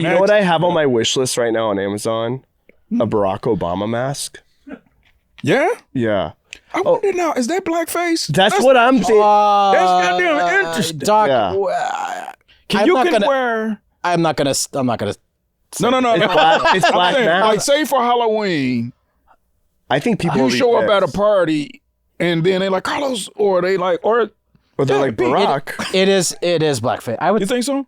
You know what I have on my wish list right now on Amazon? A Barack Obama mask. Yeah? Yeah. I wonder now, is that blackface? That's what I'm saying. That's goddamn interesting. Doc, Yeah. I'm not gonna. No. It's black saying, mask. like, say for Halloween, I think people you will be show up at a pissed. party and then they like Carlos, or they like, or they're like Barack. It is blackface. I would. you think so?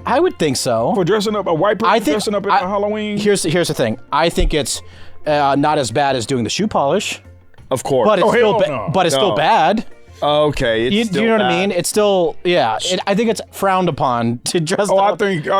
I would think so. For dressing up a white person I think dressing up at Halloween. Here's the thing. I think it's not as bad as doing the shoe polish, Of course. but it's still hell no. but it's still No. bad. Okay. It's Do you know what I mean? It's still I think it's frowned upon to dress I up think to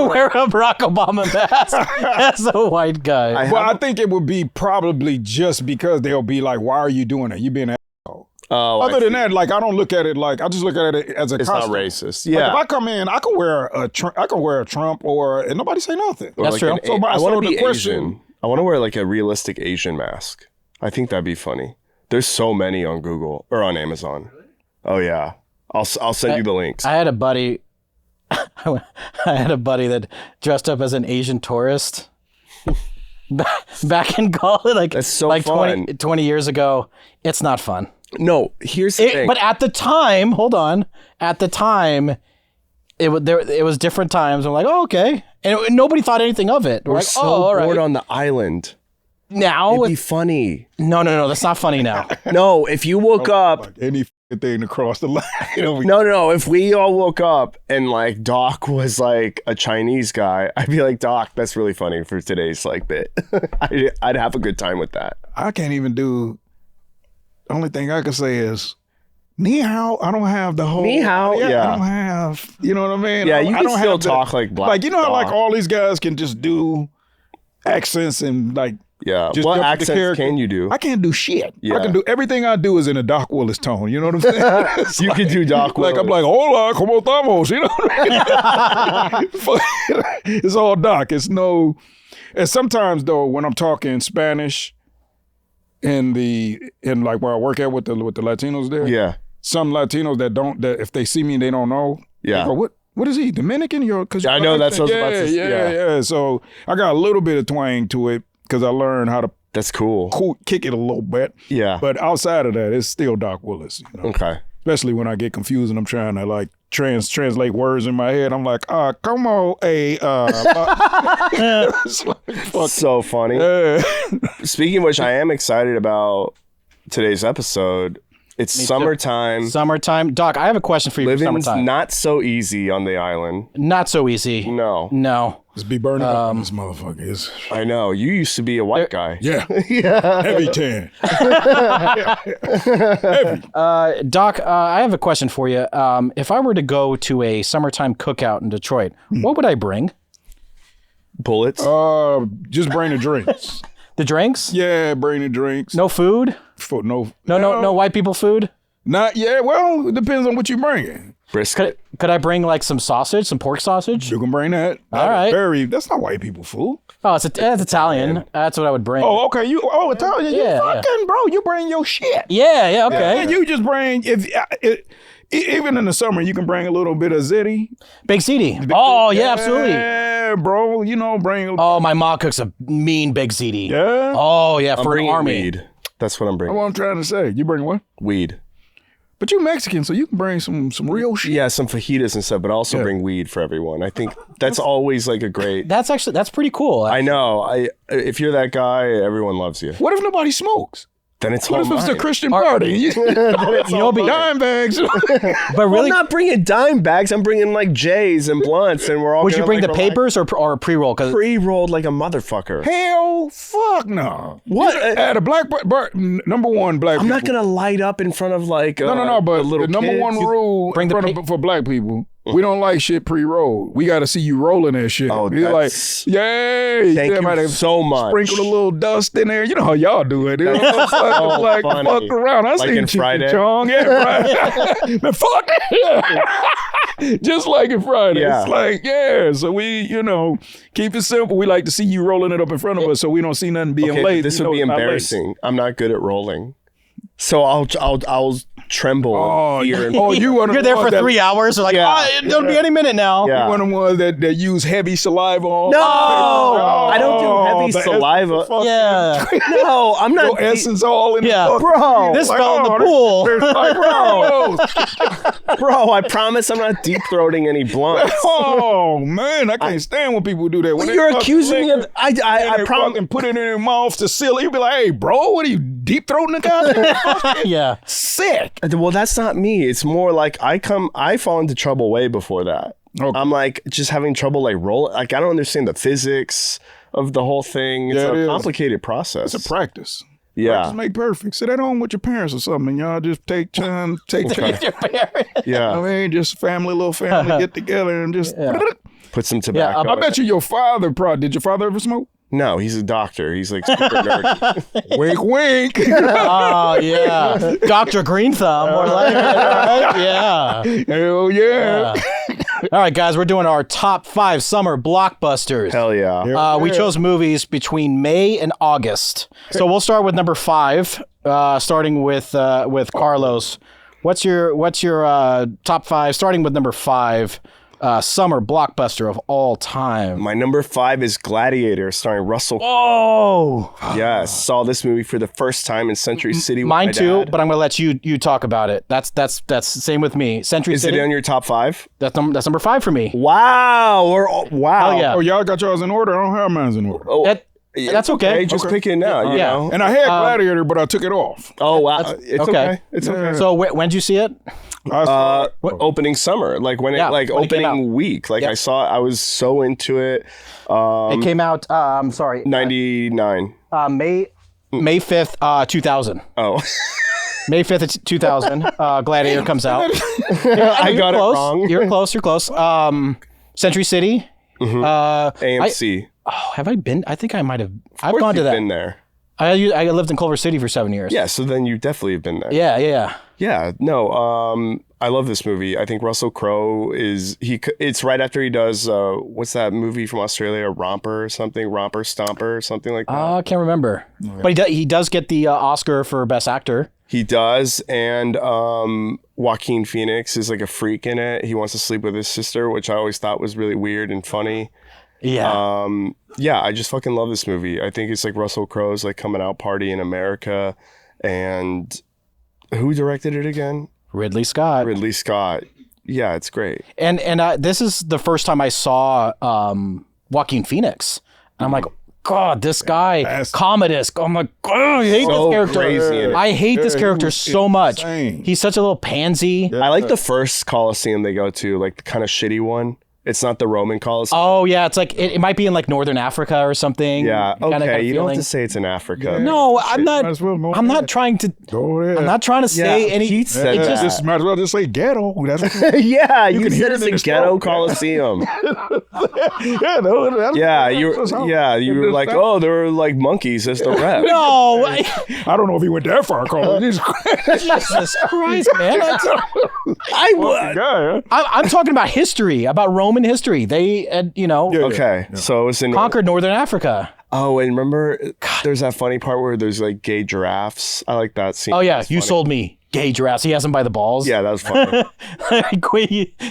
wear a Barack Obama mask as a white guy. I think it would be probably just because they'll be like, "Why are you doing that? You being an asshole." Oh, Other than that, like I don't look at it like I just look at it as a it's not costume. racist. Like, Yeah. if I come in, I can wear a Trump and nobody say nothing. Or That's true. an So, I so want to the be question- Asian. I want to wear like a realistic Asian mask. I think that'd be funny. There's so many on Google or on Amazon. Oh yeah. I'll send you the links. I had a buddy. I had a buddy that dressed up as an Asian tourist back in college, like That's so like fun. 20 years ago. It's not fun. No, here's the thing. But at the time, hold on. At the time, it was different times. I'm like, oh, okay, and nobody thought anything of it. We're like, so oh, all right. bored on the island. Now, It'd be funny. no, that's not funny now. No, if you woke up. Like any thing to cross the line. No. If we all woke up and like Doc was like a Chinese guy, I'd be like, Doc, that's really funny for today's like bit. I'd have a good time with that. I can't even do. The only thing I can say is, ni hao. I don't have the whole. Ni hao, yeah. I don't have. You know what I mean? Yeah, I you don't can still have talk like black. Like, you know how like Doc. all these guys can just do accents and like. Yeah. Just What jump the accents character. can you do? I can't do shit. Yeah. I can do everything I do is in a Doc Willis tone. You know what I'm saying? It's You like, could do Doc like I'm Willis. like, hola, ¿cómo estamos? You know what I mean? It's all Doc. It's no. And sometimes though, when I'm talking Spanish, in like where I work at with the Latinos there, Yeah. some Latinos that if they see me they don't know, Yeah. they go, what is he, Dominican? Because I know, that's what I was about to say, yeah. So I got a little bit of twang to it because I learned how to That's cool. kick it a little bit. Yeah. But outside of that, it's still Doc Willis. You know? Okay. Especially when I get confused and I'm trying to like translate words in my head. I'm like, come on, it's like, fuck. So funny. Speaking of which, I am excited about today's episode. It's summertime. Summertime, Doc. I have a question for you. For Living's summertime, not so easy on the island. not so easy. No. Just be burning up on this motherfucker. I know. You used to be a white guy. Yeah. Heavy tan. Doc, I have a question for you. If I were to go to a summertime cookout in Detroit, what would I bring? Bullets. Just bring the drinks. The drinks? Yeah, bring the drinks. No food? No white people food? Not yet. Well, it depends on what you bring. Brisket. Could I bring like some sausage, some pork sausage? You can bring that. All right. That's not white people food. Oh, it's Italian. That's what I would bring. Oh, okay. Italian. Yeah, You fucking bro. You bring your shit. Yeah, okay. And you just bring even in the summer you can bring a little bit of ziti. Big ziti. Oh, yeah, absolutely. Yeah, bro. You know, bring. Oh, my mom cooks a mean big ziti. Yeah. Oh, yeah, I'm for an bringing army. weed. That's what I'm That's bringing. what I'm trying to say. You bring what? Weed. But you Mexican, so you can bring some real shit. Yeah, some fajitas and stuff, but also bring weed for everyone. I think that's always like a great. That's pretty cool. I know. If you're that guy, everyone loves you. What if nobody smokes? Then it's What all if it's a mine. Christian party? You know, Dime bags. but Well, I'm really, not bringing dime bags. I'm bringing like J's and blunts, and we're all. would you gonna, bring like, the relax. papers or pre-roll? Because Pre-rolled like a motherfucker. Hell, fuck no. What? At a number one black I'm people. not gonna light up in front of like No, but the little the number kids. one rule bring the for black people, we don't like shit pre-rolled. We got to see you rolling that shit. Oh, You're like, that's- yay. Thank you Everybody so much. Sprinkle a little dust in there. You know how y'all do it. You know, it's like funny. fuck around. I Like seen in Cheech and Friday? Chong. Yeah, Friday. Man, fuck yeah. Just like in Friday. Yeah. It's like, yeah. So we, keep it simple. We like to see you rolling it up in front of us so we don't see nothing being Okay, late. this You would know be it's not late. embarrassing. I'm not good at rolling, so I'll tremble. Here and you one of You're the there ones for that, 3 hours. You're like, it'll be any minute now. Yeah. one of the ones that use heavy saliva on. No, I don't do heavy the saliva. Yeah. No, I'm not. Your essence all in Yeah. the Bro, This fell in the pool. There's like, bro, I promise I'm not deep throating any blunts. oh man, I can't stand when people do that. When You're accusing me of. I promise. and put it in their mouth to seal it. You'd be like, hey, bro, what are you deep throating the guy? Yeah. Sick. Well, that's not me. It's more like I fall into trouble way before that. Okay. I'm like just having trouble like roll. Like I don't understand the physics of the whole thing. It's Yeah, it a is. complicated process. It's a practice. Yeah. Practice make perfect. Sit at home with your parents or something, and y'all just take time, Yeah. I mean, just little family get together and just. Put some tobacco. I bet you your father did your father ever smoke? No, he's a doctor. He's like super nerdy. Wink, wink. Oh, yeah. Dr. Green Thumb. Or like, right? Yeah. Hell yeah. All right, guys, we're doing our top 5 summer blockbusters. Hell yeah. We chose movies between May and August. So we'll start with number 5, starting with Carlos. What's your top 5, starting with number 5, summer blockbuster of all time? My number 5 is Gladiator, starring Russell. Oh, Yes, saw this movie for the first time in Century City. With mine my too. dad. But I'm gonna let you talk about it. That's the same with me. Century Is City. it on your top 5? That's number 5 for me. Wow. Wow. Hell yeah. Oh, y'all got yours in order? I don't have mine in order. Oh, That's okay. Hey, just pick it now. You Yeah. know? And I had Gladiator, but I took it off. Oh wow. It's okay. It's okay. So when'd you see it? I saw Opening summer, like when Yeah, it, like when it came opening week, like Yep. I saw it, I was so into it. It came out. I'm sorry. 99. May 5th, 2000. Oh, May 5th, 2000. Gladiator comes out. I got close. it wrong. You're close. You're close. Century City. AMC. Have I been? I think I might have. I've Of course gone to you've that. been there. I lived in Culver City for 7 years. Yeah, so then you definitely have been there. Yeah. Yeah, no, I love this movie. I think Russell Crowe it's right after he does, what's that movie from Australia, Romper or something, Romper Stomper or something like that. I can't remember. But he does get the Oscar for Best Actor. He does, and Joaquin Phoenix is like a freak in it. He wants to sleep with his sister, which I always thought was really weird and funny. Yeah. Yeah, I just fucking love this movie. I think it's like Russell Crowe's like coming out party in America, and who directed it again? Ridley Scott. Ridley Scott. Yeah, it's great. And this is the first time I saw Joaquin Phoenix. And I'm like, God, this guy, Commodus. I'm like, God, I hate So this character. crazy in it. I hate this character so much. insane. He's such a little pansy. I like the first Coliseum they go to, like the kind of shitty one. It's not the Roman Coliseum. Oh yeah, it's like it might be in like Northern Africa or something. Yeah. Kinda got a Okay. You don't have feeling. to say it's in Africa. No, I'm not. Might as well go I'm not ahead. trying to. Go ahead. I'm not trying to say Yeah, any. Pete said it that. Just might as well just say ghetto. That's Yeah, you can hear said it it's in a his ghetto throat. Coliseum. yeah, no, that's, Yeah, that's you were like, oh, there were like monkeys as the rep. No, I don't know if he went that far, Carl. Jesus Christ. Jesus Christ, man! I would. Guy, huh? I'm talking about history, about Roman history. They, Yeah. Okay, so it's in conquered Northern Africa. Oh, and remember, there's that funny part where there's like gay giraffes. I like that scene. Oh yeah, That's you funny. sold me. Gay giraffes. He has them by the balls. Yeah, that was funny.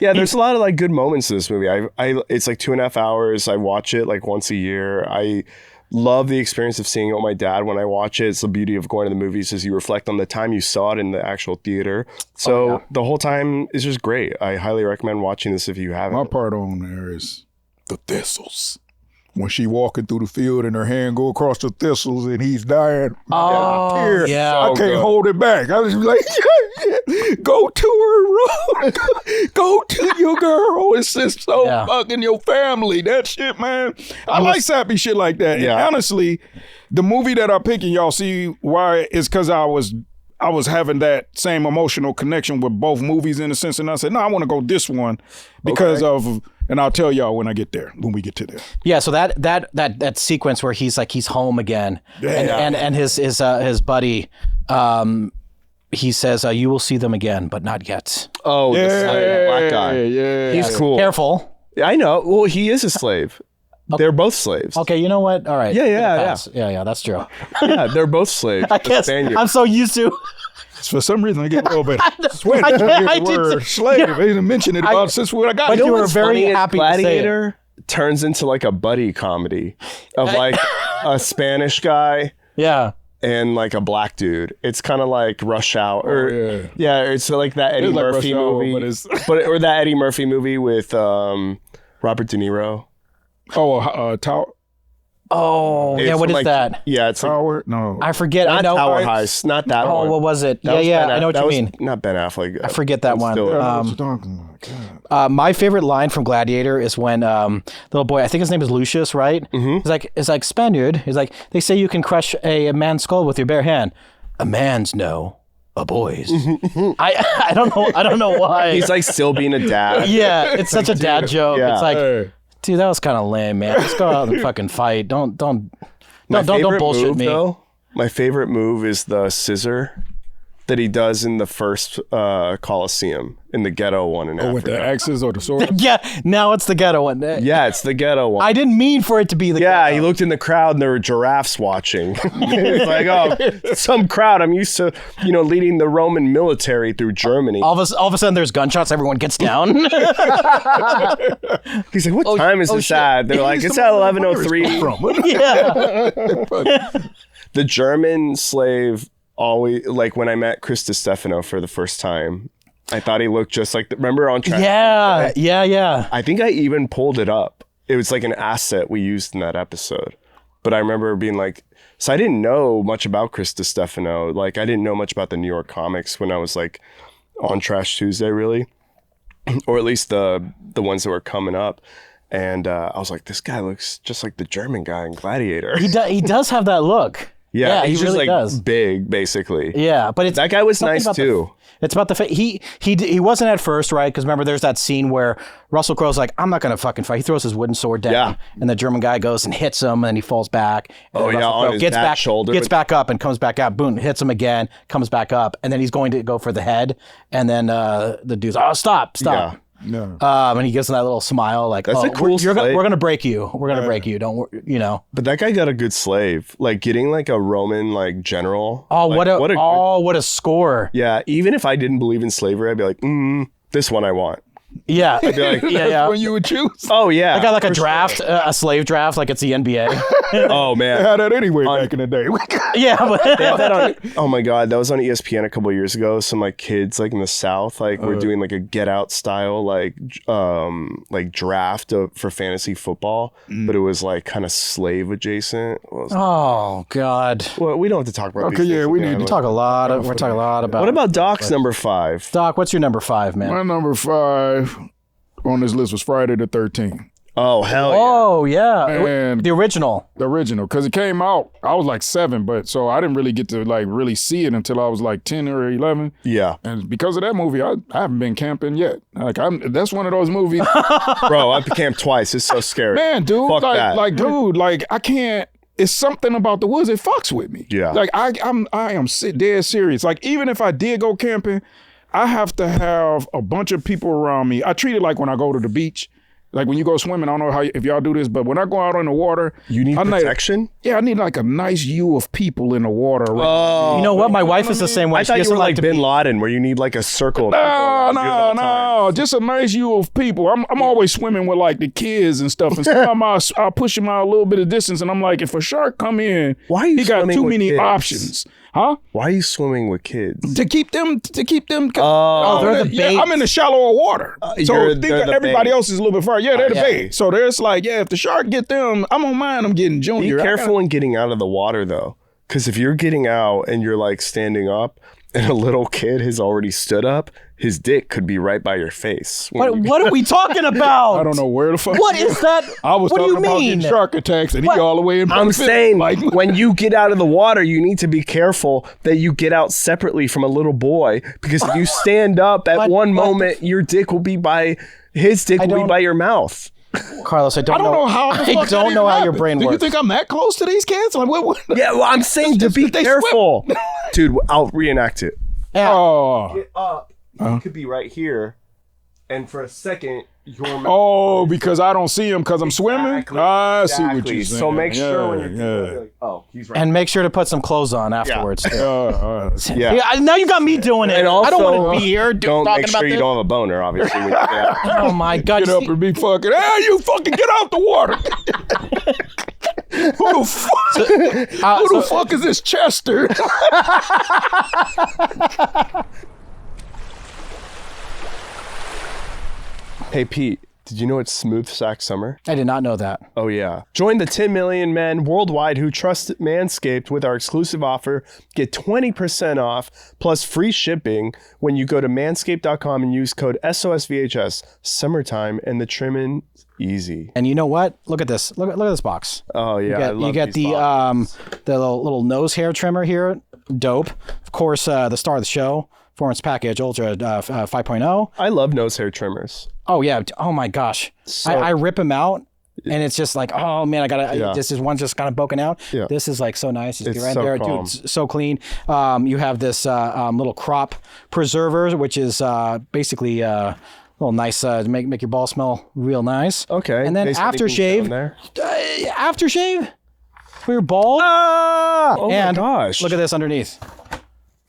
Yeah, there's a lot of like good moments in this movie. It's like 2.5 hours. I watch it like once a year. I love the experience of seeing it with my dad when I watch it. It's the beauty of going to the movies is you reflect on the time you saw it in the actual theater. So the whole time is just great. I highly recommend watching this if you haven't. My part on there is the thistles. When she walking through the field and her hand go across the thistles and he's dying. Oh, Tear. yeah. I So can't good. hold it back. I was just like, yeah. Go to her, go to your girl. It's just so Yeah. fucking your family. That shit, man. I like sappy shit like that. Yeah. And honestly, the movie that I'm picking, y'all see why is because I was having that same emotional connection with both movies in a sense. And I said, no, I want to go this one because of, and I'll tell y'all when we get there. Yeah, so that sequence where he's home again, and his buddy, he says, "You will see them again, but not yet." Oh, the black guy. Yeah. He's cool. Careful. I know. Well, he is a slave. They're both slaves. Okay, you know what? All right. Yeah. Yeah, that's true. Yeah, they're both slaves. I The guess Spaniard. I'm so used to For some reason, I get a little bit sweaty. I The did word too. slave. I didn't mention it about since when I got But here. you were what's very funny is happy to say it. Gladiator turns into like a buddy comedy of like a Spanish guy Yeah. and like a black dude. It's kind of like Rush Hour. yeah. It's like that Eddie It's like Murphy Rush Hour, movie, but it's- or that Eddie Murphy movie with Robert De Niro. Tower. Oh, yeah. It's What is like- that? Yeah, it's like, Tower? No. I forget. I not know. Tower Heist, not that Oh, one. what was it? That was Yeah. Ben I know what that you was mean. Not Ben Affleck. I forget that one. I know what you're talking about. God. My favorite line from Gladiator is when little boy, I think his name is Lucius, right? Mm-hmm. He's like Spaniard. He's like, they say you can crush a man's skull with your bare hand. A man's no, a boy's. I don't know why. He's like still being a dad. Yeah, it's such a dad joke. Yeah. It's like, Hey. dude, that was kind of lame, man. Let's go out and fucking fight. Don't My favorite bullshit move, me. Though, my favorite move is the scissor that he does in the first Coliseum in the ghetto one in Africa. With the axes or the sword? Yeah, now it's the ghetto one. Yeah, it's the ghetto one. I didn't mean for it to be the Yeah, ghetto. he looked in the crowd and there were giraffes watching. It's like, oh, some crowd. I'm used to, leading the Roman military through Germany. All of a sudden, there's gunshots. Everyone gets down. He's like, what time is this shit. at? They're like, it's at 11:03. Yeah. The German slave always, like when I met Chris Stefano for the first time, I thought he looked just like, remember on track? Yeah. I think I even pulled it up. It was like an asset we used in that episode. But I remember being like, so I didn't know much about Chris Stefano. Like I didn't know much about the New York comics when I was like on Trash Tuesday, really. Or at least the ones that were coming up. And I was like, this guy looks just like the German guy in Gladiator. He does have that look. Yeah, he he's really just like does. big, basically. Yeah, but it's That guy was something nice about too. It's about the he wasn't at first, right? Because remember, there's that scene where Russell Crowe's like, "I'm not gonna fucking fight." He throws his wooden sword down, Yeah. and the German guy goes and hits him, and he falls back. And Oh, then yeah, Russell on Crowe his gets back shoulder. gets back up, and comes back out. Boom, hits him again, comes back up, and then he's going to go for the head, and then the dude's, "Oh, stop!" Yeah. No. And he gives him that little smile, like, That's "Oh, a cool we're slave. gonna break you. We're gonna break you. Don't wor-" But that guy got a good slave. Like getting like a Roman like general. Oh, like, what a score! Yeah, even if I didn't believe in slavery, I'd be like, this one I want. Yeah, I'd be like, yeah. When you would choose? oh yeah. I got like a draft, a slave draft, like it's the NBA. Oh I man. had that anyway back in the day. Yeah, but They had that on, oh my god, that was on ESPN a couple of years ago. Some like kids like in the South like were doing like a Get Out style like draft for fantasy football, but it was like kind of slave adjacent. oh god, Well, we don't have to talk about. Okay, these yeah, things we again. need to we're talking a lot about. What about Doc's number 5? Doc? What's your number 5, man? My number 5 on this list was Friday the 13th. Oh hell yeah. Oh yeah, And the original. the original, because it came out, I was like 7, but so I didn't really get to like really see it until I was like 10 or 11. Yeah. And because of that movie, I haven't been camping yet. Like that's one of those movies. Bro, I've camped twice. It's so scary. Man, dude, Fuck that. dude, I can't. It's something about the woods. It fucks with me. Yeah. Like I am dead serious. Like even if I did go camping, I have to have a bunch of people around me. I treat it like when I go to the beach. Like when you go swimming, I don't know if y'all do this, but when I go out on the water, You need protection? I need like a nice view of people in the water. Oh. You know what? My wife is the same way. I She thought you doesn't like to Bin be- Laden, where you need like a circle of people around you at all times. No, just a nice view of people. I'm always swimming with like the kids and stuff, and sometimes I'll push them out a little bit of distance, and I'm like, if a shark come in, Why are you he got swimming too with many kids? options, huh? Why are you swimming with kids? To keep them. Oh, they're the Yeah, I'm in the shallower water, so they're think the everybody bait. else is a little bit far. Yeah, they're the yeah. bait. So there's like, yeah, if the shark get them, I'm on mine. I'm getting Be junior. careful in getting out of the water, though. Because if you're getting out and you're like standing up and a little kid has already stood up, his dick could be right by your face. What are we talking about? I don't know where the fuck. What is that? I was what do talking you about mean? getting shark attacks, and What? he all the way in. I'm front of it. saying, like when you get out of the water, you need to be careful that you get out separately from a little boy. Because if you stand up at one moment, your dick will be by his dick will be don't- by your mouth. Carlos, I don't know how. The I fuck don't that know even how your happened. brain Do works. you think I'm that close to these kids? Like what? Yeah, well, I'm saying to be they careful. Dude, I'll reenact it. Yeah. Oh, You could be right here, and for a second, Oh, because I don't see him because I'm swimming? I see what you're saying. So make sure when you're yeah. oh, he's right. And make sure to put some clothes on afterwards. Yeah. Yeah, now you got me doing it. And also, I don't want to be here don't talking make about sure you this. don't have a boner, obviously. When you get out. Oh my God. Get up and be fucking, hey, you fucking get out the water. Who the fuck is this Chester? Hey, Pete, did you know it's Smooth Sack Summer? I did not know that. Oh, yeah. Join the 10 million men worldwide who trust Manscaped with our exclusive offer. Get 20% off plus free shipping when you go to manscaped.com and use code SOSVHS. Summertime and the trimming easy. And you know what? Look at this. Look at this box. Oh, yeah. You get the little nose hair trimmer here. Dope. Of course, the star of the show. Performance Package Ultra 5.0. I love nose hair trimmers. Oh, yeah. Oh, my gosh. I rip them out, and it's just like, oh, man, I got to, this is one just kind of poking out. Yeah. This is like so nice. Just get right so there. calm. Dude, it's so clean. You have this little crop preserver, which is basically a little nice to make your ball smell real nice. Okay. And then aftershave. Aftershave for your ball. Oh, and my gosh. Look at this underneath.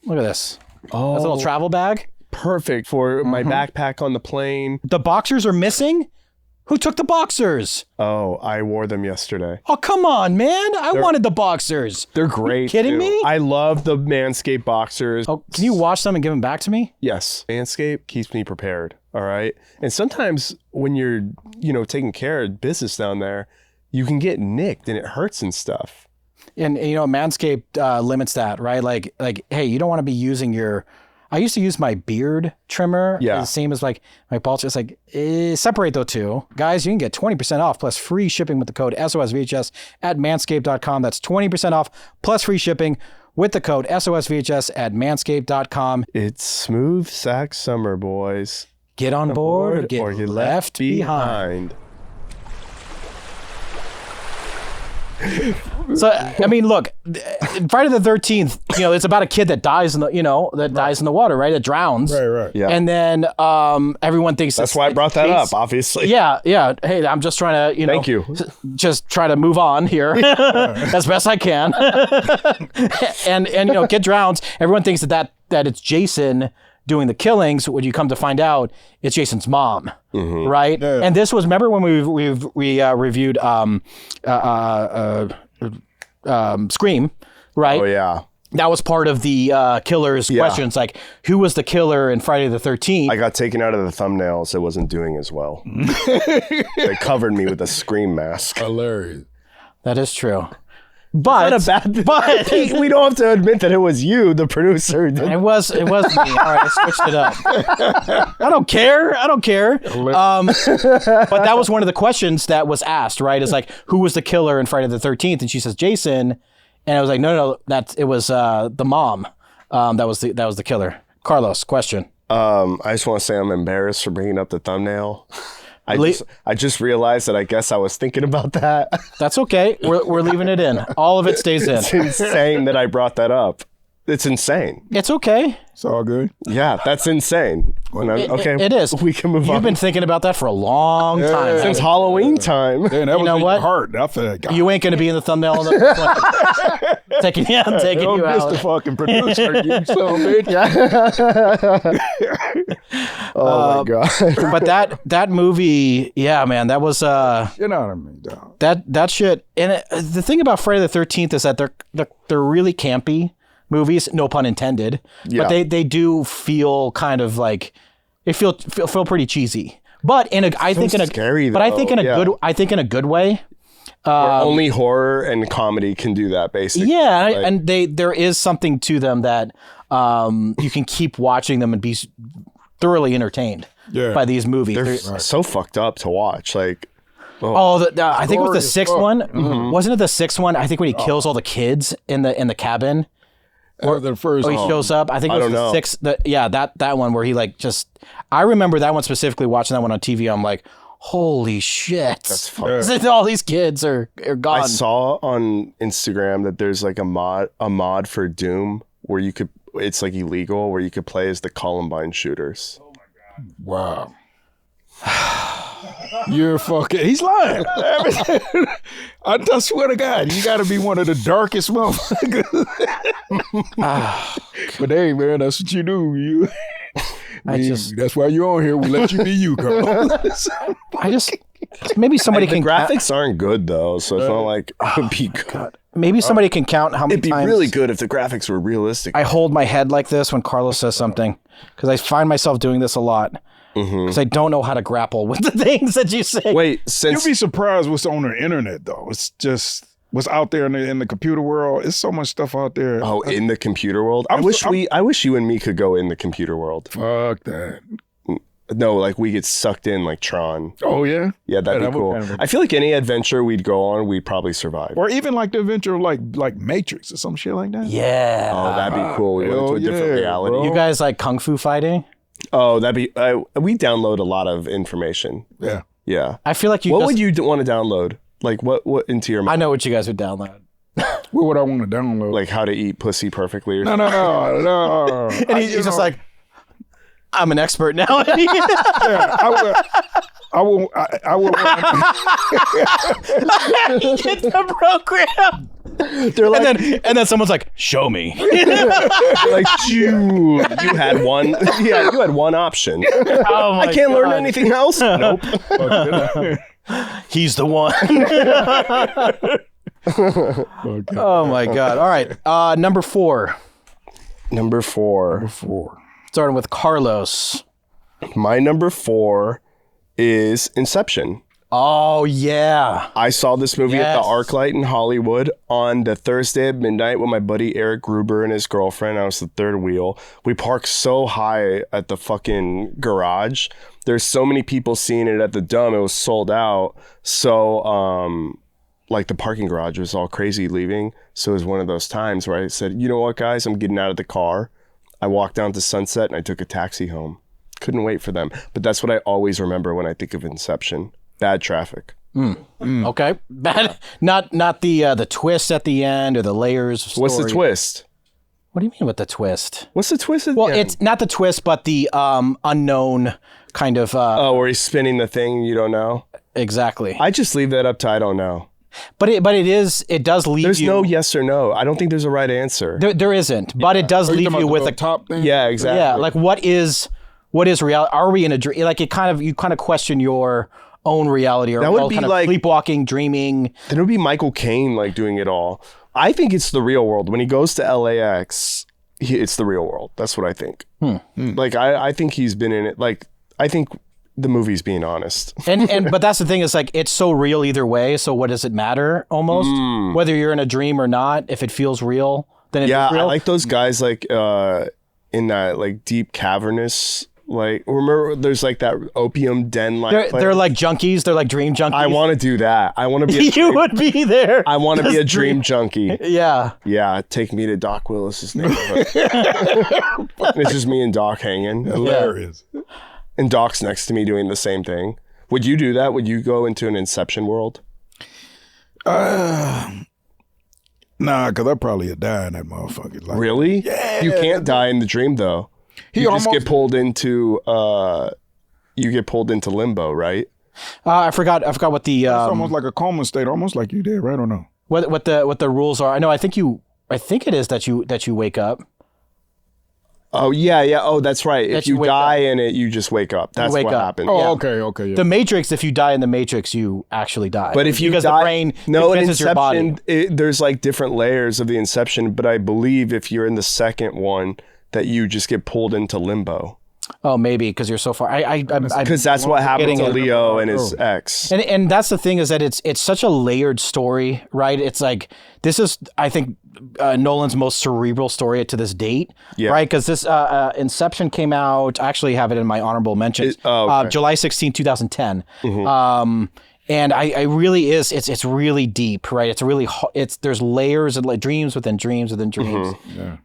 Look at this. Oh, That's a little travel bag. perfect for my backpack on the plane. The boxers are missing? Who took the boxers? Oh, I wore them yesterday. Oh, come on, man. I wanted the boxers. They're great. You kidding me? I love the Manscaped boxers. Oh, can you wash them and give them back to me? Yes. Manscaped keeps me prepared. All right. And sometimes when you're, taking care of business down there, you can get nicked and it hurts and stuff. And Manscaped limits that, right? Like, hey, you don't want to be using I used to use my beard trimmer. Yeah. The same as like my balls. It's like, separate those two. Guys, you can get 20% off plus free shipping with the code SOSVHS at manscaped.com. That's 20% off plus free shipping with the code SOSVHS at manscaped.com. It's Smooth Sack Summer, boys. Get on board or get left behind. So, I mean, look, Friday the 13th, it's about a kid that dies in the, dies in the water, right? That drowns. Right. Yeah. And then everyone thinks That's why I brought that up, obviously. Yeah. Hey, I'm just trying to, Thank you. Just try to move on here as best I can. and kid drowns. Everyone thinks that it's Jason doing the killings. When you come to find out, it's Jason's mom, right? Yeah. And this was, remember when we reviewed Scream, right? Oh yeah, that was part of the killer's questions, like who was the killer in Friday the 13th? I got taken out of the thumbnails. It wasn't doing as well. They covered me with a Scream mask. Hilarious. That is true. But not a bad but we don't have to admit that it was you, the producer. It was me. All right, I switched it up. I don't care. But that was one of the questions that was asked, right? Is like, who was the killer in Friday the 13th? And she says Jason, and I was like, no, it was the mom. That was the killer. Carlos, question. I just want to say I'm embarrassed for bringing up the thumbnail. I just realized that I guess I was thinking about that. That's okay. We're leaving it in. All of it stays in. It's insane that I brought that up. It's insane. It's okay. It's all good. Yeah, that's insane. It is. We can move on. You've been thinking about that for a long time. Since Halloween time. Man, that was what? hard. I feel like, you ain't going to be in the thumbnail. Taking you out. The fucking producer, you son of a bitch. Oh my God. But that movie, yeah, man, that was you know what I mean, dog. That shit. And the thing about Friday the 13th is that they're really campy movies, no pun intended. Yeah. But they do feel kind of like they feel pretty cheesy. But I think in a good way. Only horror and comedy can do that, basically. Yeah, and there is something to them that you can keep watching them and be thoroughly entertained by these movies. They're so fucked up to watch. Like, I think it was the sixth one. Mm-hmm. Wasn't it the sixth one? I think when he kills all the kids in the cabin. Or the first he shows up. I think it was the sixth. That one where he I remember that one specifically, watching that one on TV. I'm like, holy shit. That's fucked. All these kids are gone. I saw on Instagram that there's like a mod for Doom where it's like illegal, where you could play as the Columbine shooters. Oh my God. Wow. You're fucking. He's lying. I swear to God, you got to be one of the darkest motherfuckers. But hey, man, that's what you do. That's why you're on here. We let you be you, Carl. Maybe somebody the can. graphics aren't good though, so it's not like it would be good. God. Maybe somebody can count how many It'd be times really good if the graphics were realistic. I hold my head like this when Carlos says something, because I find myself doing this a lot. Because I don't know how to grapple with the things that you say. Wait, You'll be surprised what's on the internet, though. It's just what's out there in the computer world. It's so much stuff out there. Oh, in the computer world? I wish you and me could go in the computer world. Fuck that. No, like we get sucked in like Tron. Oh, yeah? Yeah, that'd be cool. I feel like any adventure we'd go on, we'd probably survive. Or even like the adventure of like Matrix or some shit like that. Yeah. Oh, that'd be cool. We went to a different reality. Bro. You guys like kung fu fighting? Oh, that'd be... we download a lot of information. Yeah. Yeah. I feel like What would you want to download? Like what into your mind? I know what you guys would download. What would I want to download? Like how to eat pussy perfectly or No. And he's just like, I'm an expert now. Yeah, I will. Get the program. They're like, and then someone's like, show me. like you had one. Yeah, you had one option. Oh my I can't learn God. anything else. Nope. He's the one. Oh my God. All right. Number 4. Number 4. Starting with Carlos. My number 4 is Inception. Oh, yeah. I saw this movie at the Yes. ArcLight in Hollywood on the Thursday at midnight with my buddy Eric Gruber and his girlfriend. I was the third wheel. We parked so high at the fucking garage. There's so many people seeing it at the Dome. It was sold out. So, like the parking garage was all crazy leaving. So it was one of those times where I said, you know what, guys? I'm getting out of the car. I walked down to Sunset and I took a taxi home. Couldn't wait for them. But that's what I always remember when I think of Inception. Bad traffic. Okay. Bad. Not the twist at the end or the layers of story. What's the twist? What do you mean with the twist? What's the twist at the Well, end? it's not the twist, but the unknown kind of. Oh, where he's spinning the thing you don't know? Exactly. I just leave that up to I don't know. But it does leave There's you. no yes or no. I don't think there's a right answer. There isn't, but it does leave you with a top thing. Yeah, exactly. Yeah, like what is reality? Are we in a dream? Like you kind of question your own reality, or That would be kind of like- sleepwalking, dreaming. Then it would be Michael Caine like doing it all. I think it's the real world. When he goes to LAX, it's the real world. That's what I think. Like I think he's been in it. Like I think the movie's being honest. And but that's the thing, is like it's so real either way. So what does it matter? Almost whether you're in a dream or not, if it feels real, then it's Yeah, real. I like those guys like in that like deep cavernous. Like remember, there's like that opium den. Like they're like junkies. They're like dream junkies. I want to do that. I want to be. You would be there. I want to be a dream junkie. Yeah. Yeah, take me to Doc Willis's neighborhood. It's just me and Doc hanging. Hilarious. And Doc's next to me doing the same thing. Would you do that? Would you go into an Inception world? Nah, because I probably would die in that motherfucker. Like, Really? Yeah. You can't die in the dream though. He You just almost get pulled into limbo, right? I forgot what the it's almost like a coma state, almost like you did, right? Or no? what the rules are. I know. I think it is that you wake up. Oh yeah. Oh, that's right. That If you you wake die in it, you just wake up. That's wake what up. happened. Oh, Yeah. okay, yeah. The Matrix, if you die in the Matrix, you actually die. But if you because die, the brain no, in defenses your body. Inception, there's like different layers of the Inception. But I believe if you're in the second one, that you just get pulled into limbo. Oh, maybe because you're so far. Because that's what happened to getting it. Leo and his ex. And that's the thing, is that it's such a layered story, right? It's like this is, I think, Nolan's most cerebral story to this date, right? Because this Inception came out. I actually have it in my honorable mentions. Okay. July 16, 2010. And I really it's really deep, right? It's really there's layers of like dreams within dreams within dreams,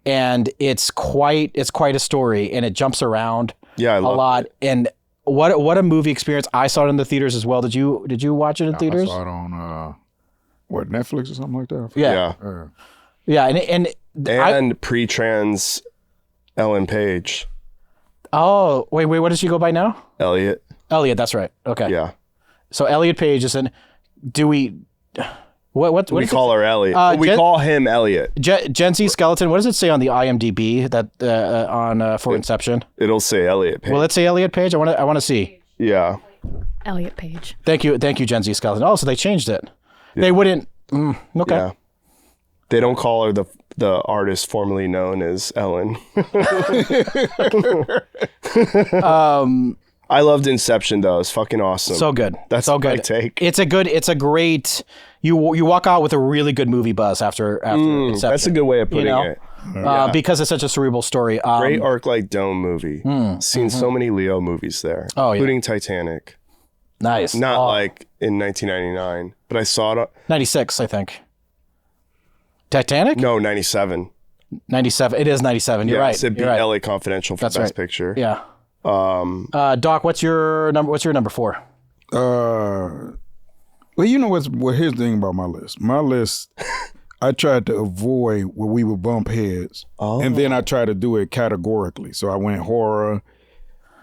and it's quite a story, and it jumps around I a love lot. it. And what a movie experience! I saw it in the theaters as well. Did you watch it in theaters? I saw it on Netflix or something like that. Yeah, and pre-trans Ellen Page. oh wait, what does she go by now? Elliot. Elliot, that's right. Okay. Yeah. So Elliot Page is in. Do we? What we call her Elliot. We call him Elliot. Gen Z Skeleton. What does it say on the IMDb that for Inception? It'll say Elliot Page. Will it say Elliot Page? I want to see. Yeah. Elliot Page. Thank you, Gen Z Skeleton. Oh, so they changed it. Yeah. They wouldn't. Okay. Yeah. They don't call her the artist formerly known as Ellen. I loved Inception though. It's fucking awesome. So good. That's so good. My take. It's a great. You walk out with a really good movie buzz after Inception. That's a good way of putting it. Because it's such a cerebral story. Great Arclight Dome movie. Seen so many Leo movies there, including Titanic. Nice. Not like in 1999, but I saw it. 96, I think. Titanic? No, 97. 97. It is 97. You're right. It beat LA Confidential for Best Picture. Yeah. Doc, what's your number? What's your number 4? Well, you know here's the thing about my list. My list, I tried to avoid where we would bump heads, and then I tried to do it categorically. So I went horror.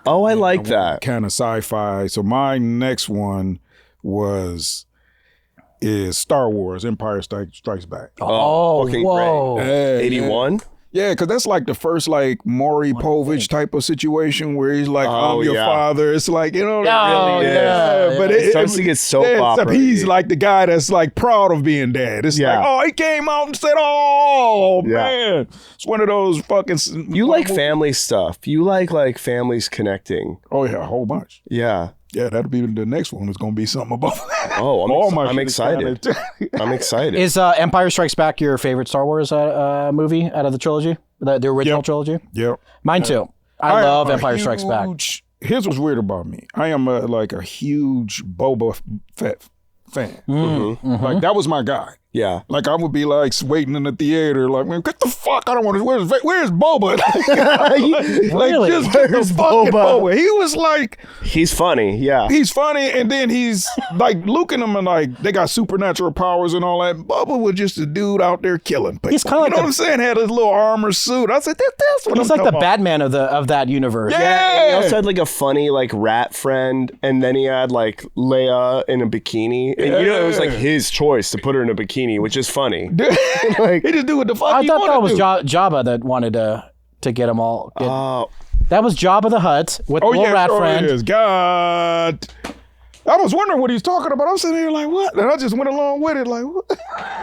Oh, I like that kind of sci-fi. So my next one is Star Wars: Empire Strikes Back. Oh, fucking whoa! Great. 81. Yeah, because that's like the first like Maury Povich type of situation where he's like, I'm your father. It's like, you know, really but it starts to get soap opera. He's like the guy that's like proud of being dad. It's like, he came out and said, man. It's one of those fucking... You like family stuff. You like families connecting. Oh, yeah, a whole bunch. Yeah. Yeah, that'll be the next one. It's going to be something about that. Oh, I'm excited. I'm excited. Is Empire Strikes Back your favorite Star Wars movie out of the trilogy? The original trilogy? Yep. Mine too. I love Empire Strikes Back. Here's what's weird about me. I am a huge Boba Fett fan. Like, that was my guy. Yeah. Like, I would be like waiting in the theater, like, man, get the fuck, I don't want to, where's Boba? Really? Just get the fucking Boba. He was like... He's funny, yeah. He's funny, and then he's like, Luke and them are like, they got supernatural powers and all that. Boba was just a dude out there killing people. He's kind of like, you know what I'm saying? Had his little armor suit. I said, that's what he's like the Batman of that universe. Yeah. He also had like a funny like rat friend, and then he had like Leia in a bikini. And you know, it was like his choice to put her in a bikini, which is funny. Like, he just do what the fuck I thought that was Jabba that wanted to get them all. That was Jabba the Hutt with the little rat friend. Yes. God. I was wondering what he's talking about. I'm sitting here like, what? And I just went along with it like, what?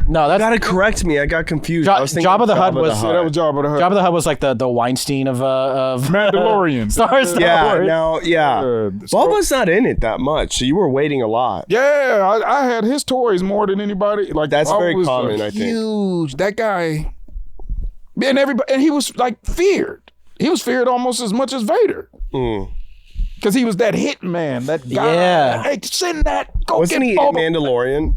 No, that's... You gotta correct me. I got confused. I was thinking Jabba the Hutt was... That was Jabba the Hutt. Jabba the Hutt was like the Weinstein of Mandalorian. Star Wars. Boba's not in it that much, so you were waiting a lot. Yeah, I had his toys more than anybody. Like, that's very common, I think. Huge. That guy... And everybody... And he was like feared. He was feared almost as much as Vader. Because he was that hit man, that guy. Yeah. Hey, send that. Wasn't he in Mandalorian?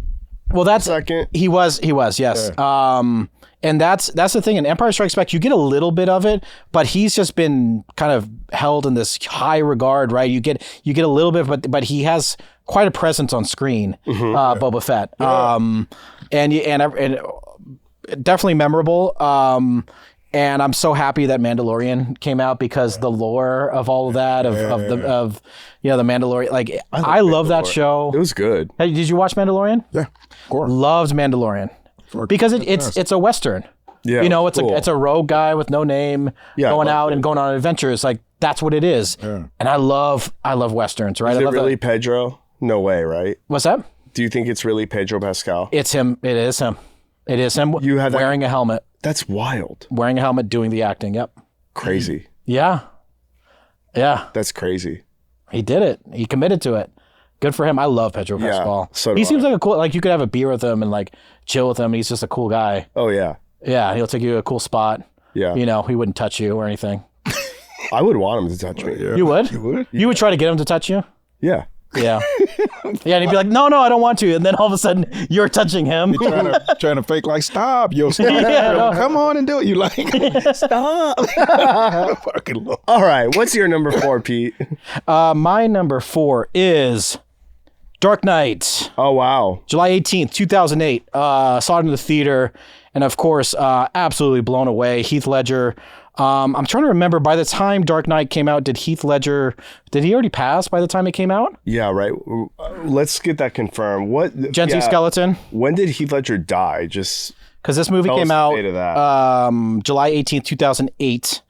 Well, that's second. He was. Yes. Yeah. And that's the thing. In Empire Strikes Back, you get a little bit of it, but he's just been kind of held in this high regard, right? You get a little bit, but he has quite a presence on screen. Boba Fett. Yeah. And definitely memorable. And I'm so happy that Mandalorian came out because the lore of all of that, of the Mandalorian, like I love that show. It was good. Hey, did you watch Mandalorian? Yeah, of course. Loved Mandalorian because it's a Western. Yeah, you know, it's a rogue guy with no name going out and going on adventures. Like that's what it is. Yeah. And I love Westerns, right? Is it really Pedro? No way, right? What's that? Do you think it's really Pedro Pascal? It's him. It is him. It is him. You have wearing a helmet. That's wild. Wearing a helmet, doing the acting. Yep. Crazy. Yeah. That's crazy. He did it. He committed to it. Good for him. I love Pedro Pascal. So he seems like a cool, like you could have a beer with him and like chill with him. He's just a cool guy. Oh yeah. Yeah. He'll take you to a cool spot. Yeah. You know, he wouldn't touch you or anything. I would want him to touch me. Yeah. You would? You would? You would try to get him to touch you? Yeah. Yeah. Yeah, and he'd be like, no, I don't want to. And then all of a sudden, you're touching him. You're trying to fake like, stop, yo. Come on and do it. You like, stop. Fucking Lord. All right, what's your number 4, Pete? My number 4 is Dark Knight. Oh, wow. July 18th, 2008. Saw it in the theater. And of course, absolutely blown away. Heath Ledger I'm trying to remember. By the time Dark Knight came out, did Heath Ledger? Did he already pass by the time it came out? Yeah, right. Let's get that confirmed. Gentle Skeleton. When did Heath Ledger die? Just because this movie came out July 18th, 2008.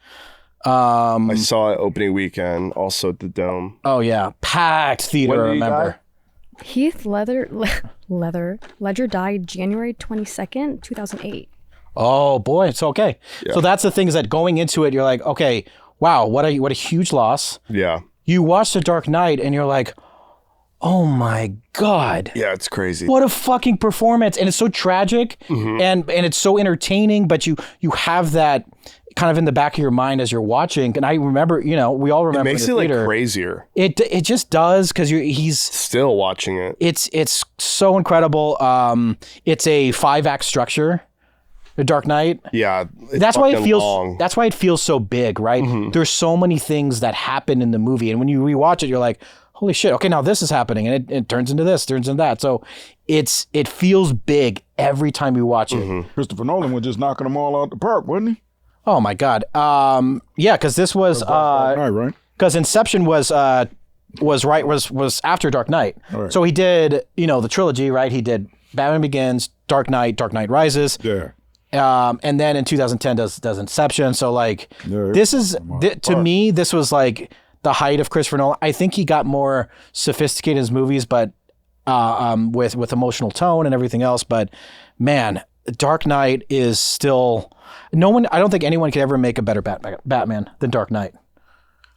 I saw it opening weekend, also at the Dome. Oh yeah, packed theater. I remember. Heath Ledger died January 22nd, 2008. Oh boy, it's okay. Yeah. So that's the thing, is that going into it, you're like, okay, wow, what a huge loss. Yeah. You watch The Dark Knight and you're like, oh my God. Yeah, it's crazy. What a fucking performance. And it's so tragic and it's so entertaining, but you have that kind of in the back of your mind as you're watching. And I remember, we all remember it makes it like crazier. It just does, because he's still watching it. It's so incredible. It's a 5-act structure. The Dark Knight. Yeah. That's why it feels long. That's why it feels so big, right? There's so many things that happen in the movie, and when you rewatch it, you're like, holy shit, okay, now this is happening, and it turns into this, turns into that. So it feels big every time you watch it. Christopher Nolan was just knocking them all out the park, wasn't he? Oh my God. Yeah, because this was Dark Knight, right? Because Inception was after Dark Knight. Right. So he did, the trilogy, right? He did Batman Begins, Dark Knight Rises. Yeah. And then in 2010 does Inception. So like this is to me, this was like the height of Christopher Nolan. I think he got more sophisticated in his movies, but with emotional tone and everything else. But man, Dark Knight is still I don't think anyone could ever make a better Batman than Dark Knight.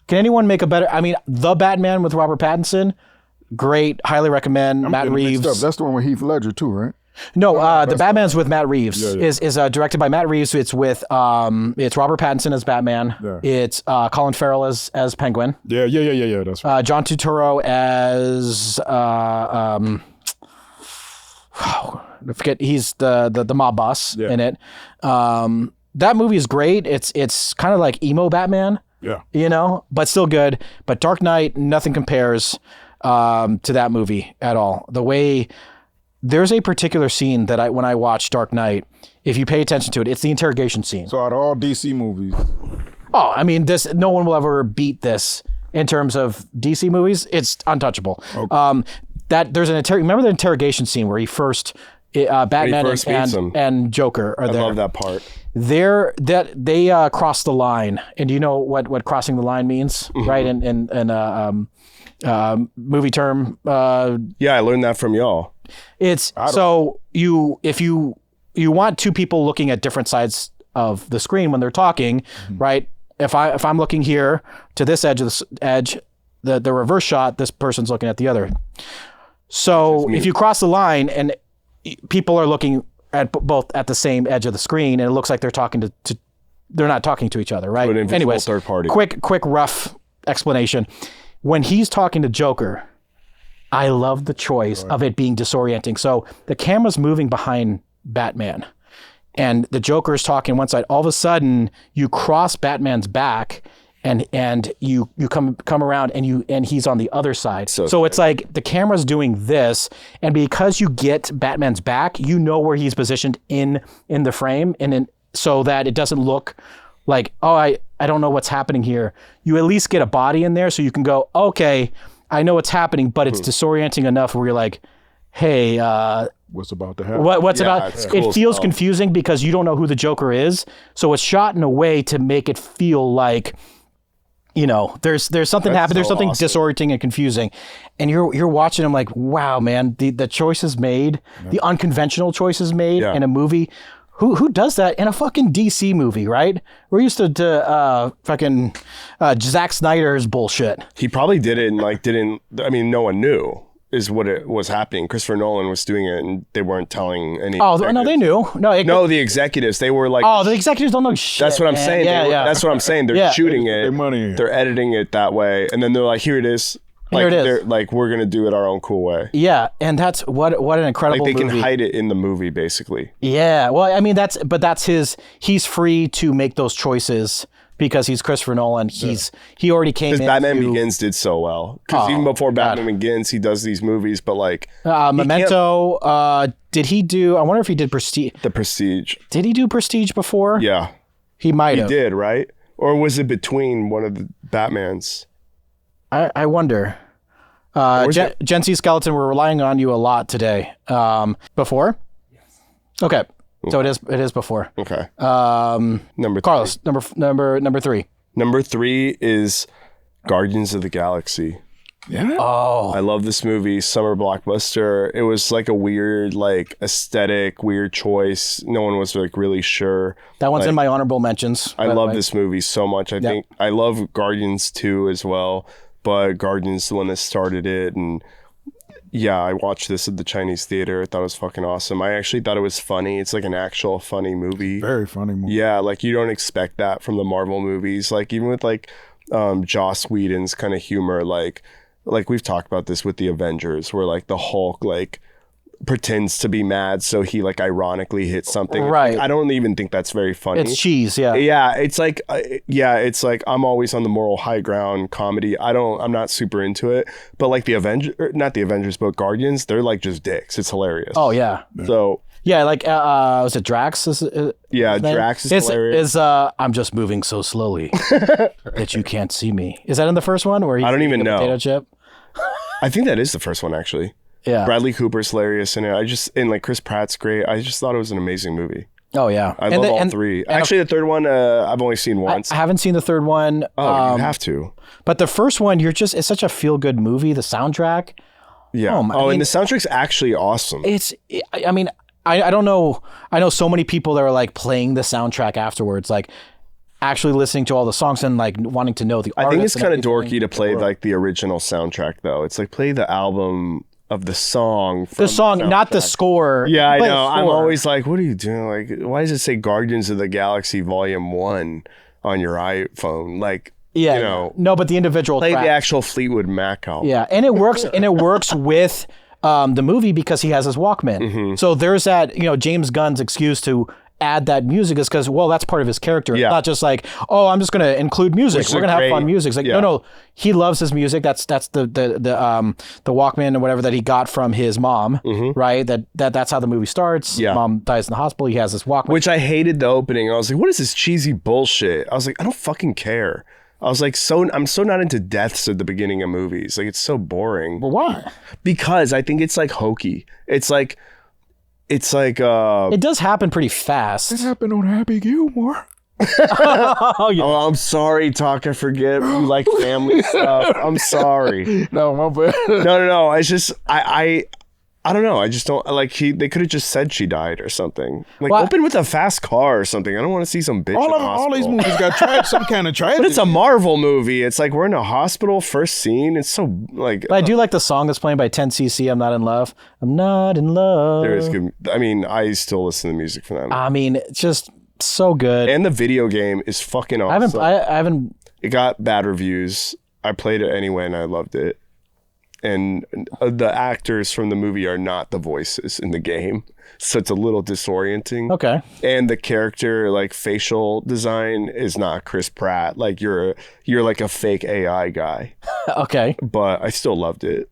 Can anyone make a better? I mean, The Batman with Robert Pattinson, great, highly recommend. Matt Reeves. That's the one with Heath Ledger too, right? No, the Batman's with Matt Reeves. Is directed by Matt Reeves. It's with it's Robert Pattinson as Batman. Yeah. It's Colin Farrell as Penguin. Yeah. That's right. John Turturro as I forget. He's the mob boss in it. That movie is great. It's kind of like emo Batman. Yeah. But still good. But Dark Knight, nothing compares to that movie at all. The way. There's a particular scene that when I watch Dark Knight, if you pay attention to it, it's the interrogation scene. So out of all DC movies. Oh, I mean, no one will ever beat this in terms of DC movies. It's untouchable. Okay. There's remember the interrogation scene where he first, Batman and Joker are there. I love that part. They cross the line. And do you know what crossing the line means, right? In movie term. Yeah, I learned that from y'all. It's so if you want two people looking at different sides of the screen when they're talking, right? If I'm looking here to this edge of the reverse shot, this person's looking at the other. So if you cross the line and people are looking at both at the same edge of the screen, and it looks like they're talking to they're not talking to each other, right? So anyways, third party. Quick rough explanation. When he's talking to Joker, I love the choice of it being disorienting. So the camera's moving behind Batman and the Joker is talking one side. All of a sudden you cross Batman's back and you come around and he's on the other side. So it's like the camera's doing this, and because you get Batman's back, you know where he's positioned in the frame, so that it doesn't look like, oh, I don't know what's happening here. You at least get a body in there so you can go, okay, I know what's happening, but it's disorienting enough where you're like, hey, what's about to happen? What's about? It feels confusing because you don't know who the Joker is. So it's shot in a way to make it feel like, there's something happening. There's something disorienting and confusing, and you're watching. I'm like, wow, man, the choices made, the unconventional choices made in a movie. Who does that in a fucking DC movie, right? We're used to fucking Zack Snyder's bullshit. He probably did it and no one knew is what it was happening. Christopher Nolan was doing it and they weren't telling any. Oh, no, they knew. No, the executives, they were like. Oh, the executives don't know shit. That's what I'm saying. That's what I'm saying. They're shooting it. They're editing it that way. And then they're like, here it is. Here it is. They're like, we're going to do it our own cool way. Yeah. And that's what an incredible movie. Movie. Can hide it in the movie, basically. Yeah. Well, I mean, that's he's free to make those choices because he's Christopher Nolan. He already came in. Because Batman Begins did so well. Because even before Batman Begins, he does these movies, but like. Memento, did he do, I wonder if he did Prestige. The Prestige. Did he do Prestige before? Yeah. He might have. He did, right? Or was it between one of the Batmans? I wonder. Gen C Skeleton, we're relying on you a lot today. Before? Yes. Okay. So it is before. Okay. Number Carlos, number 3. Number 3 is Guardians of the Galaxy. Yeah. Oh. I love this movie, summer blockbuster. It was like a weird, like aesthetic, weird choice. No one was like really sure. That one's like, in my honorable mentions. I love this movie so much. I think I love Guardians 2 as well, but Guardians is the one that started it. And yeah, I watched this at the Chinese theater. I thought it was fucking awesome. I actually thought it was funny. It's like an actual funny movie. Very funny movie. Yeah, like you don't expect that from the Marvel movies. Like even with like Joss Whedon's kind of humor, like we've talked about this with the Avengers, where like the Hulk like pretends to be mad, so he like ironically hits something. Right. Like, I don't even think that's very funny. It's cheese, yeah. Yeah, it's like it's like I'm always on the moral high ground comedy. I'm not super into it, but like not the Avengers, but Guardians, they're like just dicks. It's hilarious. Oh yeah. So yeah, like was it Drax? Drax is hilarious. I'm just moving so slowly that you can't see me. Is that in the first one where I don't even know. Potato chip? I think that is the first one actually. Yeah. Bradley Cooper's hilarious in it. And like Chris Pratt's great. I just thought it was an amazing movie. Oh yeah. I love all 3. Actually, the third one I've only seen once. I haven't seen the third one. Oh, you have to. But the first one, it's such a feel good movie. The soundtrack. Yeah. And the soundtrack's actually awesome. I don't know. I know so many people that are like playing the soundtrack afterwards, like actually listening to all the songs and like wanting to know the artists. I think it's kind of dorky to play like the original soundtrack though. It's like play the album of the song. The song, not the score. Yeah, I know. I'm always like, what are you doing? Like, why does it say Guardians of the Galaxy Volume 1 on your iPhone? Like, yeah, you know. No, but the individual play track. the actual Fleetwood Mac album. Yeah, and it works. And it works with the movie because he has his Walkman. Mm-hmm. So there's that, James Gunn's excuse to add that music is because, well, that's part of his character. Yeah. It's not just like, oh, I'm just going to include music. We're going to have fun music. It's like, no, he loves his music. That's the Walkman or whatever that he got from his mom, right? That's how the movie starts. Yeah. Mom dies in the hospital. He has this Walkman. Which I hated the opening. I was like, what is this cheesy bullshit? I was like, I don't fucking care. I was like, I'm so not into deaths at the beginning of movies. Like, it's so boring. Well, why? Because I think it's like hokey. It's like it does happen pretty fast. It happened on Happy Gilmore. Oh, I'm sorry, Talk. I forget you like family stuff. I'm sorry. No, my bad. No. It's just I don't know. I just don't like. They could have just said she died or something. Like open with a fast car or something. I don't want to see some bitch. All these movies got some kind of tragedy. But it's a Marvel movie. It's like we're in a hospital. First scene. It's so like. But I do like the song that's playing by 10cc. I'm not in love. I'm not in love. There is good. I mean, I still listen to music from them. I mean, it's just so good. And the video game is fucking awesome. I haven't. It got bad reviews. I played it anyway, and I loved it. And the actors from the movie are not the voices in the game, so it's a little disorienting. Okay. And the character, like facial design, is not Chris Pratt. Like you're like a fake AI guy. Okay. But I still loved it,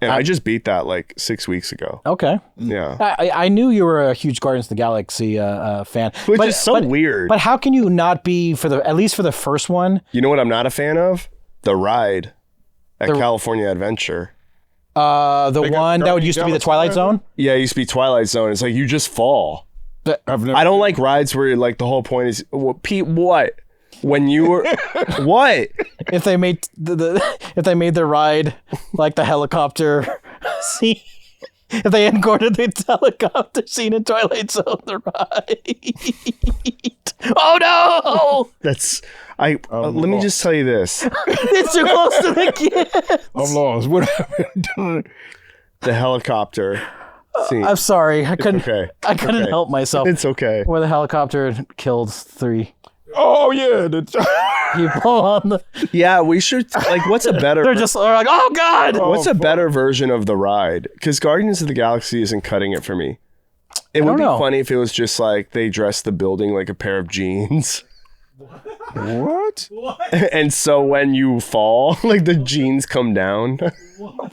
and I just beat that like 6 weeks ago. Okay. Yeah. I knew you were a huge Guardians of the Galaxy fan, which is so weird. But how can you not be at least for the first one? You know what I'm not a fan of? The ride. At California Adventure. The one that used to be the Twilight Zone? Yeah, it used to be Twilight Zone. It's like you just fall. I don't like rides where like the whole point is, Pete, what? When you were, what? If they made the ride like the helicopter scene. If they incorporated the helicopter scene in Twilight Zone, the ride. Oh no! That's let me just tell you this. It's too close to the kids. I'm lost. What happened? The helicopter scene. I'm sorry. I couldn't help myself. It's okay. Where the helicopter killed 3 Oh yeah, people on the. Yeah, we should like. What's a better? They're like, oh god. What's a better version of the ride? Because Guardians of the Galaxy isn't cutting it for me. It would be funny if it was just like they dressed the building like a pair of jeans. What? And so when you fall, like the jeans come down. What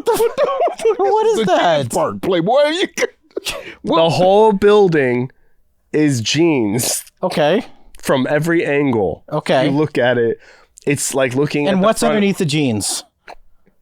is that? Park Playboy. The whole building is jeans Okay. from every angle. Okay. You look at it, it's like looking at And the what's front. underneath the jeans?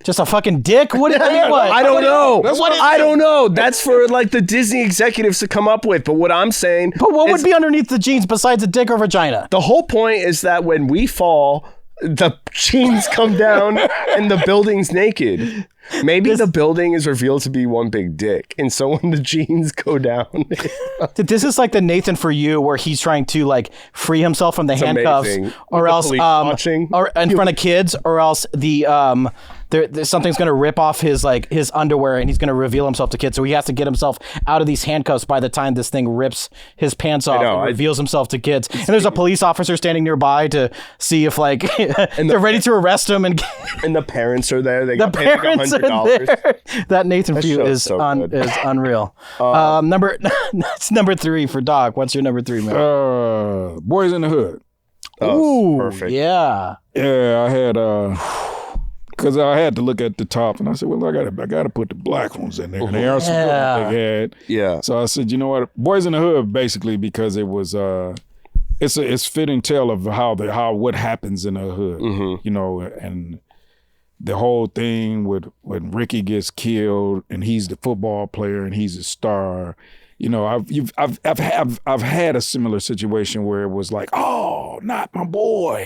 Just a fucking dick? What? What? I don't know. That's what I don't know. That's for like the Disney executives to come up with. But what I'm saying, But what would is be underneath the jeans besides a dick or vagina? the whole point is that when we fall, the jeans come down and the building's naked. Maybe the building is revealed to be one big dick, and so when the jeans go down, This is like the Nathan for You, where he's trying to like free himself from the handcuffs, amazing. or With the else police watching. or in front of kids, or else there's something's gonna rip off his underwear, and he's gonna reveal himself to kids. So he has to get himself out of these handcuffs by the time this thing rips his pants off and reveals himself to kids. And there's a police officer standing nearby to see if like they're ready to arrest him, and and the parents are there. They the got paid like parents are $100. there. That Nathan for You show's is so good. is unreal. That's number 3 for Doc. What's your number 3, man? Boys in the Hood. Oh, perfect. Yeah. Yeah, I had because I had to look at the top, and I said, well, I got to put the black ones in there. And they are some good ones they had. Yeah. So I said, you know what, Boys in the Hood, basically because it was it's fitting tale of how what happens in the hood, you know, and the whole thing with when Ricky gets killed and he's the football player and he's a star. You know, I've had a similar situation where it was like, oh, not my boy.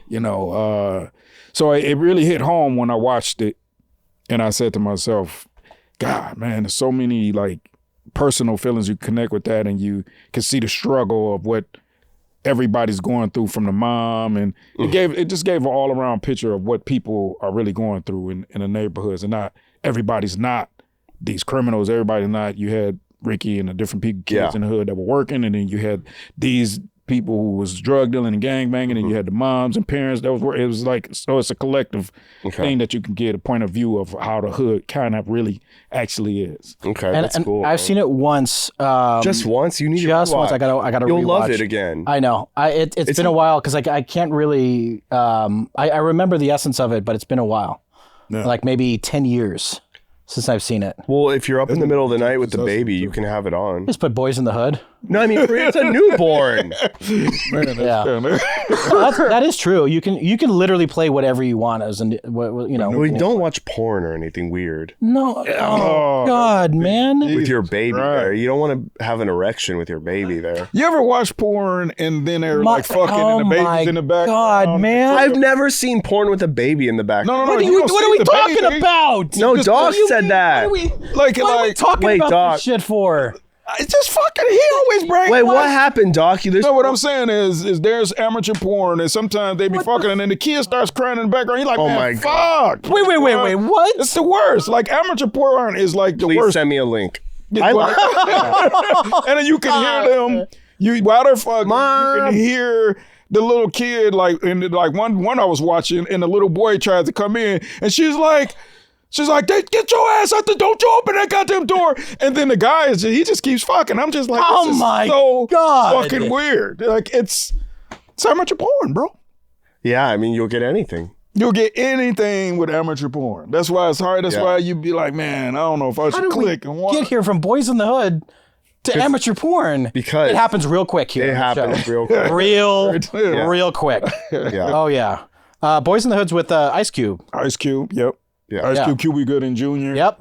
You know, so it really hit home when I watched it, and I said to myself, God, man, there's so many like personal feelings you connect with that, and you can see the struggle of what everybody's going through from the mom, and it just gave an all around picture of what people are really going through in the neighborhoods, and not everybody's not these criminals. Everybody's not. You had Ricky and the different kids in the hood that were working, and then you had these people who was drug dealing and gang banging, and you had the moms and parents that was working. It was like, so it's a collective thing that you can get a point of view of how the hood kind of really actually is. Okay, And, that's and cool. I've seen it once. Just once. You need just to once. I gotta. You'll rewatch. love it again. I know. It's been a while because I can't really. I remember the essence of it, but it's been a while. Yeah. Like maybe 10 years since I've seen it. Well, if you're up in the middle of the night with the baby, you can have it on. Just put Boys in the Hood. No, I mean it's a newborn. Yeah. That is true. You can literally play whatever you want as you know. We don't watch porn or anything weird No. Oh God, man. with your baby Right. there. You don't want to have an erection with your baby there. You ever watch porn and then they're like fucking oh and the my baby's in the back? God, man. I've never seen porn with a baby in the back. No. What are you don't we see the talking baby. about? No, Dog said that. Like, What are we talking Wait, about Doc. this shit for? it's just fucking. He always brings. Wait, what happened, Doc? No, what I'm saying is there's amateur porn, and sometimes they be fucking, and then the kid starts crying in the background. You're like, Oh man, my fuck. Wait, what? It's the worst. Like amateur porn is like the Please worst. send me a link. And then you can hear them. While they're fucking, you can hear the little kid like one I was watching, and the little boy tries to come in, and she's like, get your ass out the, don't you open that goddamn door. And then the guy he just keeps fucking. I'm just like, Oh this is my so God. fucking weird. Like it's amateur porn, bro. Yeah, I mean, you'll get anything. You'll get anything with amateur porn. That's why it's hard. That's why you be like, man, I don't know if I should click and watch. Get here from Boys in the Hood to amateur porn. Because it happens real quick here. It on the happens show. real quick. real quick. Yeah. Oh yeah. Boys in the Hood's with Ice Cube. Ice Cube, yep. Yeah. Ice Cube, Cuba Gooding Jr. Yep.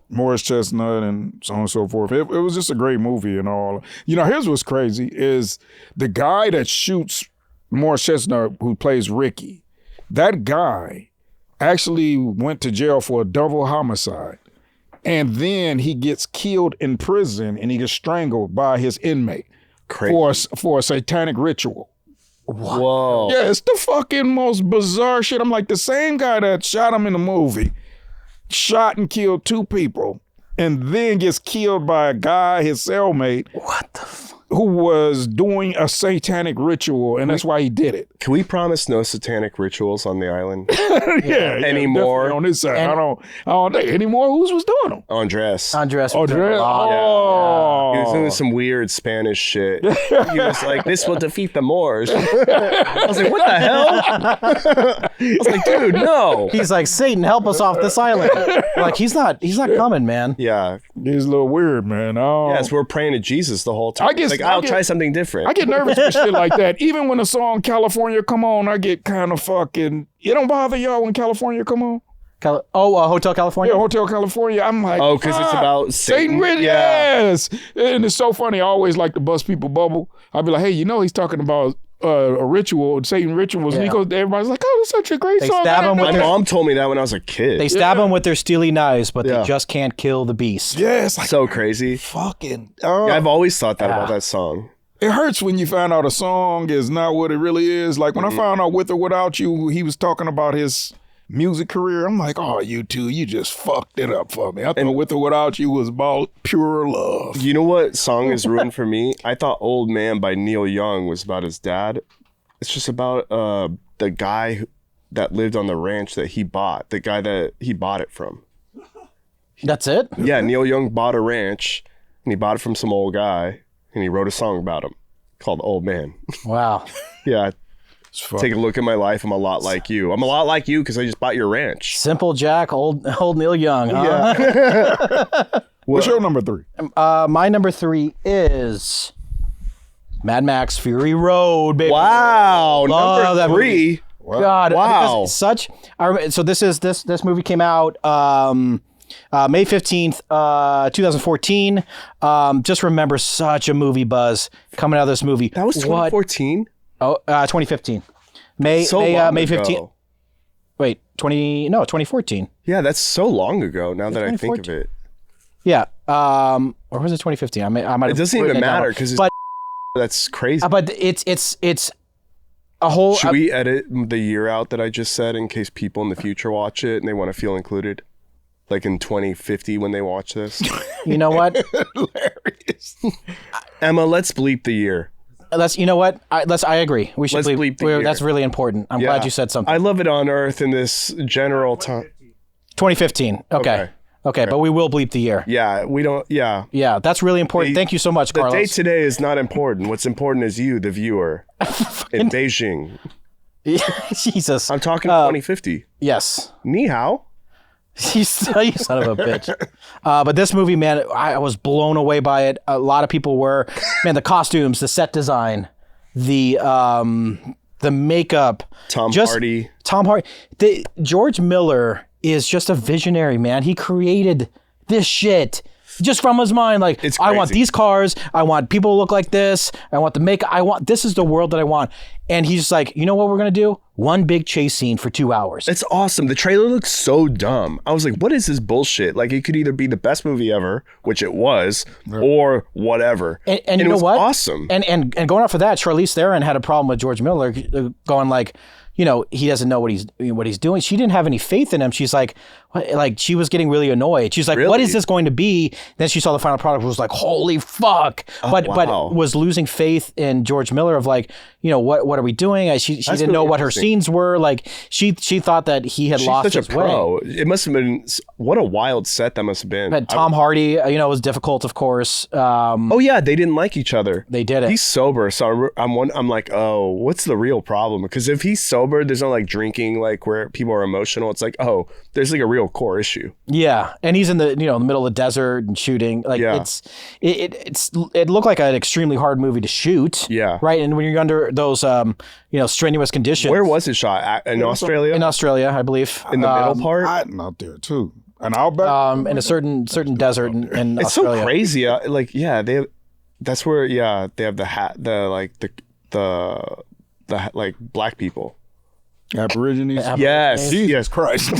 Morris Chestnut and so on and so forth. It was just a great movie and all. You know, here's what's crazy is the guy that shoots Morris Chestnut, who plays Ricky, that guy actually went to jail for a double homicide. And then he gets killed in prison and he gets strangled by his inmate for a satanic ritual. Whoa. Yeah, it's the fucking most bizarre shit. I'm like, the same guy that shot him in the movie shot and killed 2 people and then gets killed by a guy, his cellmate. What the fuck? Who was doing a satanic ritual, and that's why he did it. Can we promise no satanic rituals on the island Yeah, anymore? On this side, I don't think anymore. Who was doing them? Andres. Andres. Oh, was doing a lot. He was doing some weird Spanish shit. He was like, "This will defeat the Moors." I was like, "What the hell?" I was like, dude, no. He's like, Satan, help us off this island. Like, he's not coming, man. Yeah. It's a little weird, man. Yes, we're praying to Jesus the whole time. I'll try something different. I get nervous with shit like that. Even when the song California Come On, I get kind of fucking... It don't bother y'all when California Come On? Hotel California? Yeah, Hotel California. I'm like, because it's about Satan. Yes. And it's so funny. I always like to bust people bubble. I'd be like, hey, he's talking about a ritual, Satan rituals. And he goes, everybody's like, oh, that's such a great song. My mom told me that when I was a kid. They stab him with their steely knives, but they just can't kill the beast. Yeah, it's like, so crazy. Fucking. I've always thought that about that song. It hurts when you find out a song is not what it really is. Like when I found out With or Without You, he was talking about his music career. I'm like, oh, you two, you just fucked it up for me. I thought With or Without You was about pure love. You know what song is ruined for me? I thought Old Man by Neil Young was about his dad. It's just about the guy that lived on the ranch that he bought, the guy that he bought it from. That's it? Yeah, Neil Young bought a ranch, and he bought it from some old guy, and he wrote a song about him called Old Man. Wow. Yeah. Take a look at my life. I'm a lot like you. I'm a lot like you because I just bought your ranch. Simple Jack, old Neil Young. Huh? Yeah. What's your number 3? My number 3 is Mad Max Fury Road, baby. Wow. Number 3. God. Wow. So this movie came out May 15th, 2014. Just remember such a movie buzz coming out of this movie. That was 2014? Oh, 2015. May 15th. Wait, 2014. Yeah, that's so long ago now that I think of it. Yeah. Or was it 2015? I might. It doesn't even matter because that's crazy. But it's a whole. Should we edit the year out that I just said in case people in the future watch it and they want to feel included? Like in 2050 when they watch this? You know what? Hilarious. Emma, let's bleep the year. You know what? I agree. We should bleep the year. That's really important. I'm glad you said something. I love it on Earth in this general time. 2015. Okay, but we will bleep the year. Yeah, we don't. Yeah. Yeah, that's really important. Thank you so much, Carlos. The date today is not important. What's important is you, the viewer, in Beijing. Jesus. I'm talking 2050. Yes. Ni hao. You son of a bitch. But this movie, man, I was blown away by it. A lot of people were. Man, the costumes, the set design, the makeup. Tom Hardy. George Miller is just a visionary, man. He created this shit just from his mind. Like, I want these cars. I want people to look like this. I want the makeup. This is the world that I want. And he's just like, you know what we're going to do? One big chase scene for 2 hours. It's awesome. The trailer looks so dumb. I was like, what is this bullshit? Like, it could either be the best movie ever, which it was, or whatever. And you know what? Awesome. And going off of that, Charlize Theron had a problem with George Miller going like, he doesn't know what he's doing. She didn't have any faith in him. She's like she was getting really annoyed. She's like, what is this going to be? Then she saw the final product, was like, holy fuck. But was losing faith in George Miller of like, what are we doing? She didn't really know what her scenes were. Like she thought that he had lost his way. It must have been, what a wild set that must have been. But Tom Hardy, it was difficult, of course. They didn't like each other. They did it. He's sober, so I'm like, oh, what's the real problem? Because if he's sober, there's no like drinking, like where people are emotional. It's like, oh, there's like a real core issue. Yeah, and he's in the the middle of the desert and shooting. Like it looked like an extremely hard movie to shoot. Yeah, right. And when you're under those strenuous conditions. Where was it shot? In Australia? In Australia, I believe. In the middle part? I'm out there too. An outback? In a certain desert in it's Australia. It's so crazy. That's where they have the black people. Aborigines? Yes. Jesus Christ.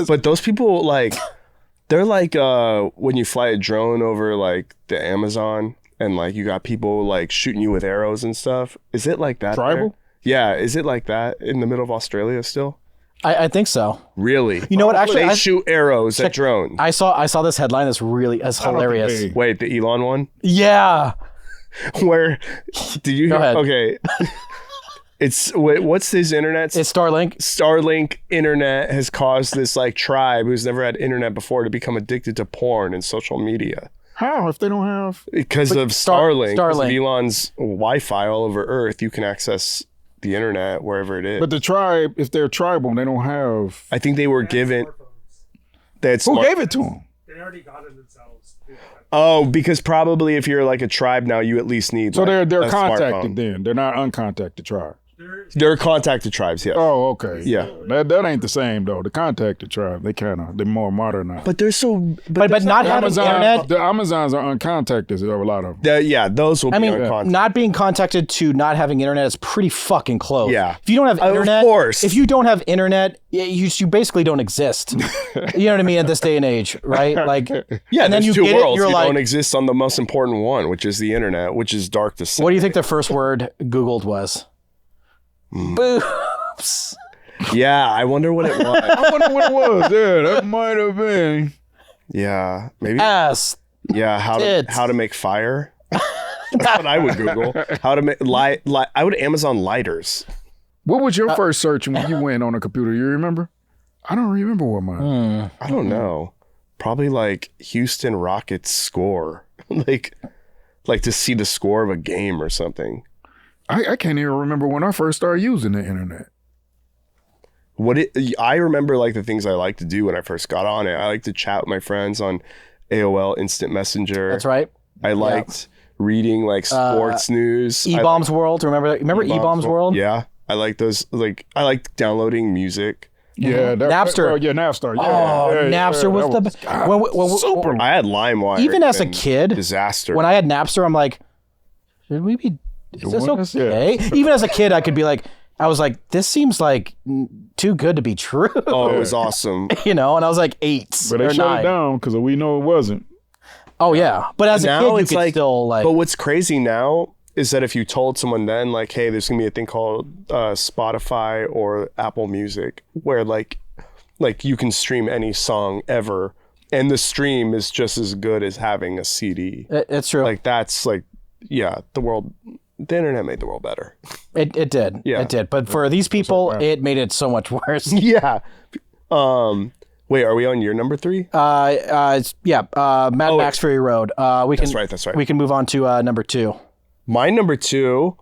But those people, they're like when you fly a drone over like the Amazon and like you got people like shooting you with arrows and stuff. Is it like that? Tribal? There? Yeah. Is it like that in the middle of Australia still? I think so. Really? You know what? Actually, they shoot arrows at drones. I saw this headline that's hilarious. Wait, the Elon one? Yeah. Where did you? Go ahead. Okay. What's this internet? It's Starlink. Starlink internet has caused this like tribe who's never had internet before to become addicted to porn and social media. How if they don't have? Because of Starlink. Starlink. Because of Elon's Wi-Fi all over Earth, you can access the internet wherever it is. But the tribe, if they're tribal, they don't have. I think they were given. Who gave it to them? They already got it themselves. Oh, because probably if you're like a tribe now, you at least need. So like, they're a contacted smartphone. then. They're not uncontacted tribes. They're contacted tribes, yes. Oh, okay. Yeah. That ain't the same though. The contacted tribe, they're more modernized. But they're so. But not having internet. The Amazons are uncontacted. There are a lot of them. Those will be uncontacted. Not being contacted to not having internet is pretty fucking close. Yeah. If you don't have internet, of course. If you don't have internet, you basically don't exist. You know what I mean? At this day and age, right? Like, Yeah, and then there's you two get worlds. it, you're You like, don't exist on the most important one, which is the internet, which is dark to say. what do you think the first word Googled was? Boobs. Yeah, I wonder what it was. I wonder what it was. Yeah, that might have been. Yeah, maybe. Ass. Yeah, how to make fire. That's what I would Google. How to make I would Amazon lighters. What was your first search when you went on a computer? You remember? I don't remember what mine. I don't know. Probably like Houston Rockets score, like to see the score of a game or something. I can't even remember when I first started using the internet. I remember like the things I liked to do when I first got on it. I liked to chat with my friends on AOL Instant Messenger. That's right. I liked reading like sports news. E-Bombs World. Remember E-Bombs World? Yeah. I like those. Like I liked downloading music. Yeah, Napster. Napster. Yeah, Napster was the best. super. I had LimeWire. Even as a and kid, disaster. when I had Napster, I'm like, should we be? Is this Doing this? okay? Yeah. Even as a kid, I could be like, I was like, this seems like too good to be true. Oh, it was awesome. You know, and I was like 8 But they or shut 9. it down because we know it wasn't. Oh yeah, but as a Now kid, you it's could like, still like. But what's crazy now is that if you told someone then like, hey, there's gonna be a thing called Spotify or Apple Music where like you can stream any song ever, and the stream is just as good as having a CD. It's true. Like that's like, yeah, the internet made the world better. It did. Yeah. It did. But for these people, it made it so much worse. Yeah. Wait, are we on your number 3? Mad Max Fury Road. That's right. We can move on to number 2. My number 2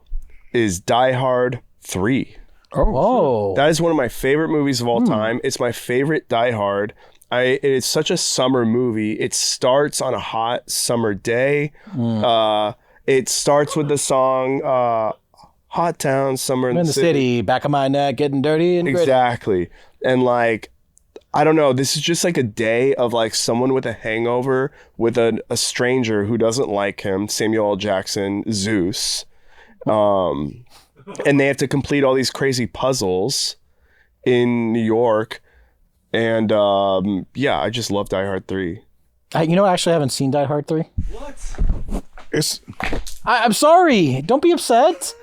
is Die Hard 3. Oh. That is one of my favorite movies of all time. It's my favorite Die Hard. It's such a summer movie. It starts on a hot summer day. It starts with the song Hot Town, Summer I'm in the city, back of my neck, getting dirty and gritty. Exactly. And like, I don't know, this is just like a day of like someone with a hangover with a stranger who doesn't like him, Samuel L. Jackson, Zeus. And they have to complete all these crazy puzzles in New York. And I just love Die Hard 3. You know what? Actually, I haven't seen Die Hard 3. It's I'm sorry. Don't be upset.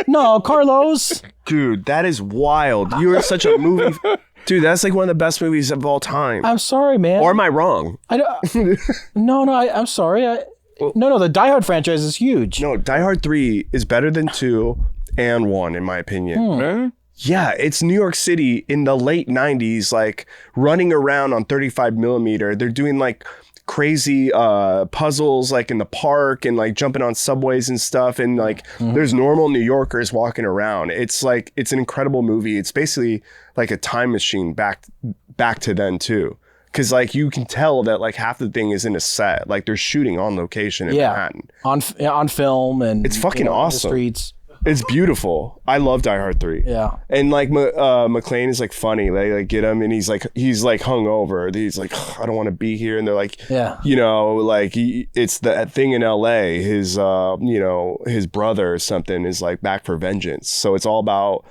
No, Carlos. Dude, that is wild. You are such a movie. Dude, that's like one of the best movies of all time. I'm sorry, man. Or am I wrong? I'm sorry. No, the Die Hard franchise is huge. No, Die Hard 3 is better than 2 and 1, in my opinion. man. Yeah, it's New York City in the late 90s, like running around on 35 millimeter. They're doing like crazy puzzles like in the park and like jumping on subways and stuff. And like there's normal New Yorkers walking around. It's like, it's an incredible movie. It's basically like a time machine back to then too. Cause like you can tell that like half the thing is in a set. Like they're shooting on location in Manhattan. On film and It's fucking awesome. The streets. It's beautiful. I love Die Hard 3. Yeah. And like McClane is like funny. They like get him and he's like hungover. He's like, I don't want to be here. And they're like, Yeah. you know, like it's that thing in LA. His his brother or something is like back for vengeance. So it's all about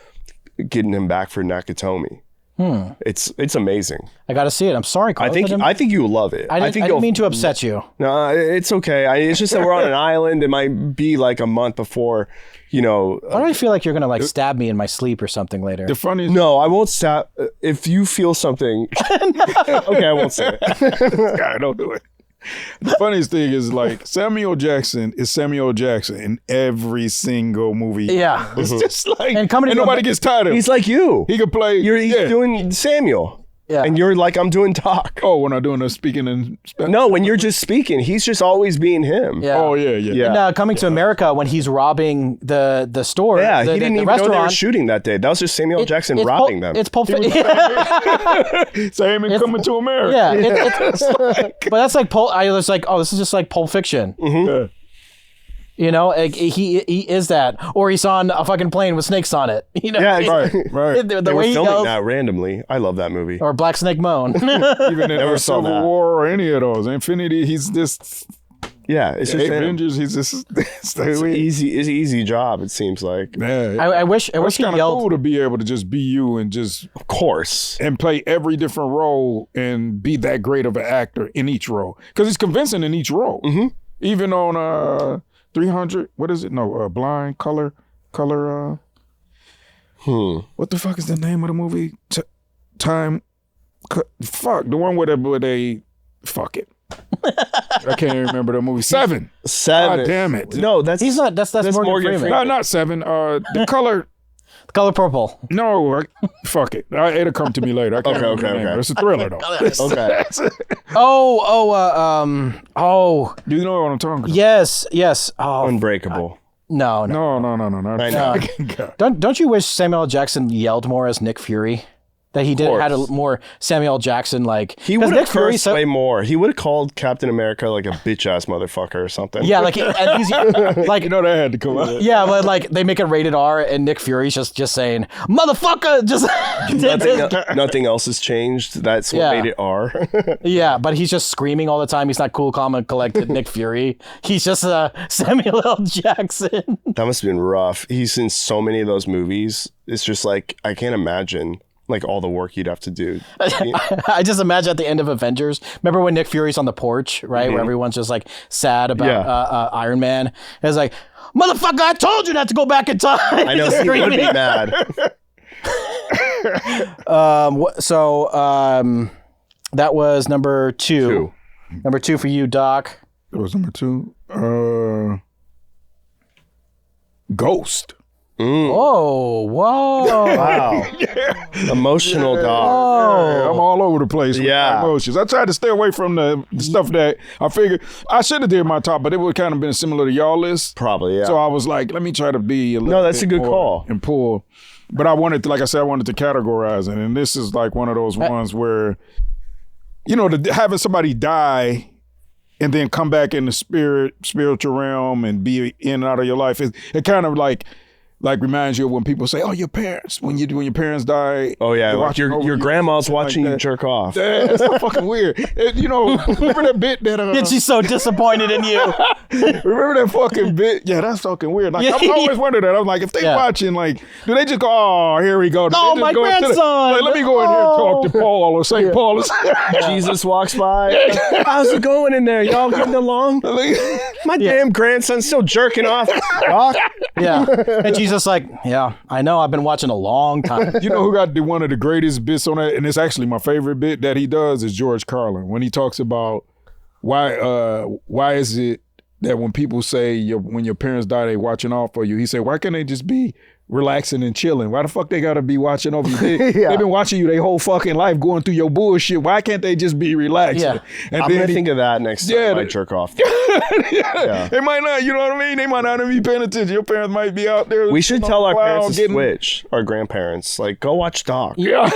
getting him back for Nakatomi. It's amazing. I got to see it. I'm sorry, Carlos. I think you will love it. I didn't mean to upset you. No, it's okay. It's just that we're on an island. It might be like a month before, Why do I feel like you're going to like stab me in my sleep or something later? The funniest. No, I won't stop. If you feel something, okay, I won't say it. God, don't do it. The funniest thing is like Samuel Jackson is Samuel Jackson in every single movie. Yeah. It's just like, And coming to nobody gets tired of him. He's like you. He could play. He's doing Samuel. Yeah. And you're like, I'm doing Doc. Oh, when I'm doing the speaking in Spanish. No, when you're just speaking, he's just always being him. Yeah. Oh yeah. And Coming to America, when he's robbing the store, Yeah, the, he didn't the even restaurant, know they were shooting that day. That was just Samuel Jackson it's robbing them. It's Pulp Fiction. Same in Coming to America. Yeah, but that's like I was like, oh, this is just like Pulp Fiction. Yeah. You know, like, he is that, or he's on a fucking plane with snakes on it. You know, Yeah, exactly. Right. The They were way he filming goes, that randomly. I love that movie. or Black Snake Moan. Even in Never saw Civil that. War or any of those. Infinity, he's just Yeah, it's just him. Avengers, he's just It's an easy job, it seems like. yeah. I wish It's he kind of yelled. cool to be able to just be you and just Of course. and play every different role and be that great of an actor in each role because he's convincing in each role. Mm-hmm. Even on 300, what is it? No, Blind Color. What the fuck is the name of the movie? Time. Fuck the one where they fuck it. I can't even remember the movie. Seven. Seven. God damn it. No, that's He's not. That's Morgan Freeman. No, not Seven. The Color. Color Purple. No, fuck it. It'll come to me later. I can't remember the name. okay. It's a thriller though. okay. Oh. You know what I'm talking about? Yes. Oh, Unbreakable. no. No. I know. God. Don't you wish Samuel L. Jackson yelled more as Nick Fury? That he had a more Samuel L. Jackson like. He would have cursed way more. He would have called Captain America like a bitch ass motherfucker or something. Yeah, like and he's like You know that had to come out. yeah, but like they make it rated R, and Nick Fury's just saying motherfucker, just Nothing else has changed. That's what Yeah. made it R. yeah, but he's just screaming all the time. He's not cool, calm, and collected. Nick Fury. He's just Samuel L. Jackson. That must have been rough. He's in so many of those movies. It's just like, I can't imagine like all the work you'd have to do. I just imagine at the end of Avengers. Remember when Nick Fury's on the porch, right, where everyone's just like sad about Iron Man? It's like, motherfucker, I told you not to go back in time. I know, he would be mad. That was number two. Number 2 for you, Doc. That was number 2. Ghost. Oh, whoa. Wow. Emotional dog. Oh. I'm all over the place with Yeah. my emotions. I tried to stay away from the stuff that I figured I should have did my top, but it would kind of been similar to y'all list. Probably, yeah. So I was like, let me try to be a little that's bit a good more call. and pull. But I wanted to, like I said, I wanted to categorize it. And this is like one of those ones where, you know, having somebody die and then come back in the spiritual realm and be in and out of your life, it kind of like reminds you of when people say, "Oh, your parents." When your parents die. Oh yeah, they're like watching over your you, grandma's something watching like you that. jerk off. That's so fucking weird. You know, remember that bit that? And she's so disappointed in you. Remember that fucking bit? Yeah, that's fucking weird. Like, Yeah. I've always wondered that. I was like, if they watching, like, do they just go, "Oh, here we go"? Do Oh, they just my go into grandson. like, let me go in here and talk to Paul or St. Paul. Jesus walks by. How's it going in there? Y'all getting along? My damn grandson's still jerking off. Doc. Yeah. And she's just like, yeah, I know. I've been watching a long time. You know who got one of the greatest bits on that, and it's actually my favorite bit that he does is George Carlin when he talks about why is it that when people say when your parents die they watching off for you, he said, why can't they just be relaxing and chilling? Why the fuck they gotta be watching over you? They've been watching you their whole fucking life going through your bullshit. Why can't they just be relaxing? Yeah. And I'm gonna think of that next time I jerk off. They might not, you know what I mean? They might not even be paying attention. Your parents might be out there. We should tell our parents to getting- switch. Our grandparents, like, go watch Doc. Yeah.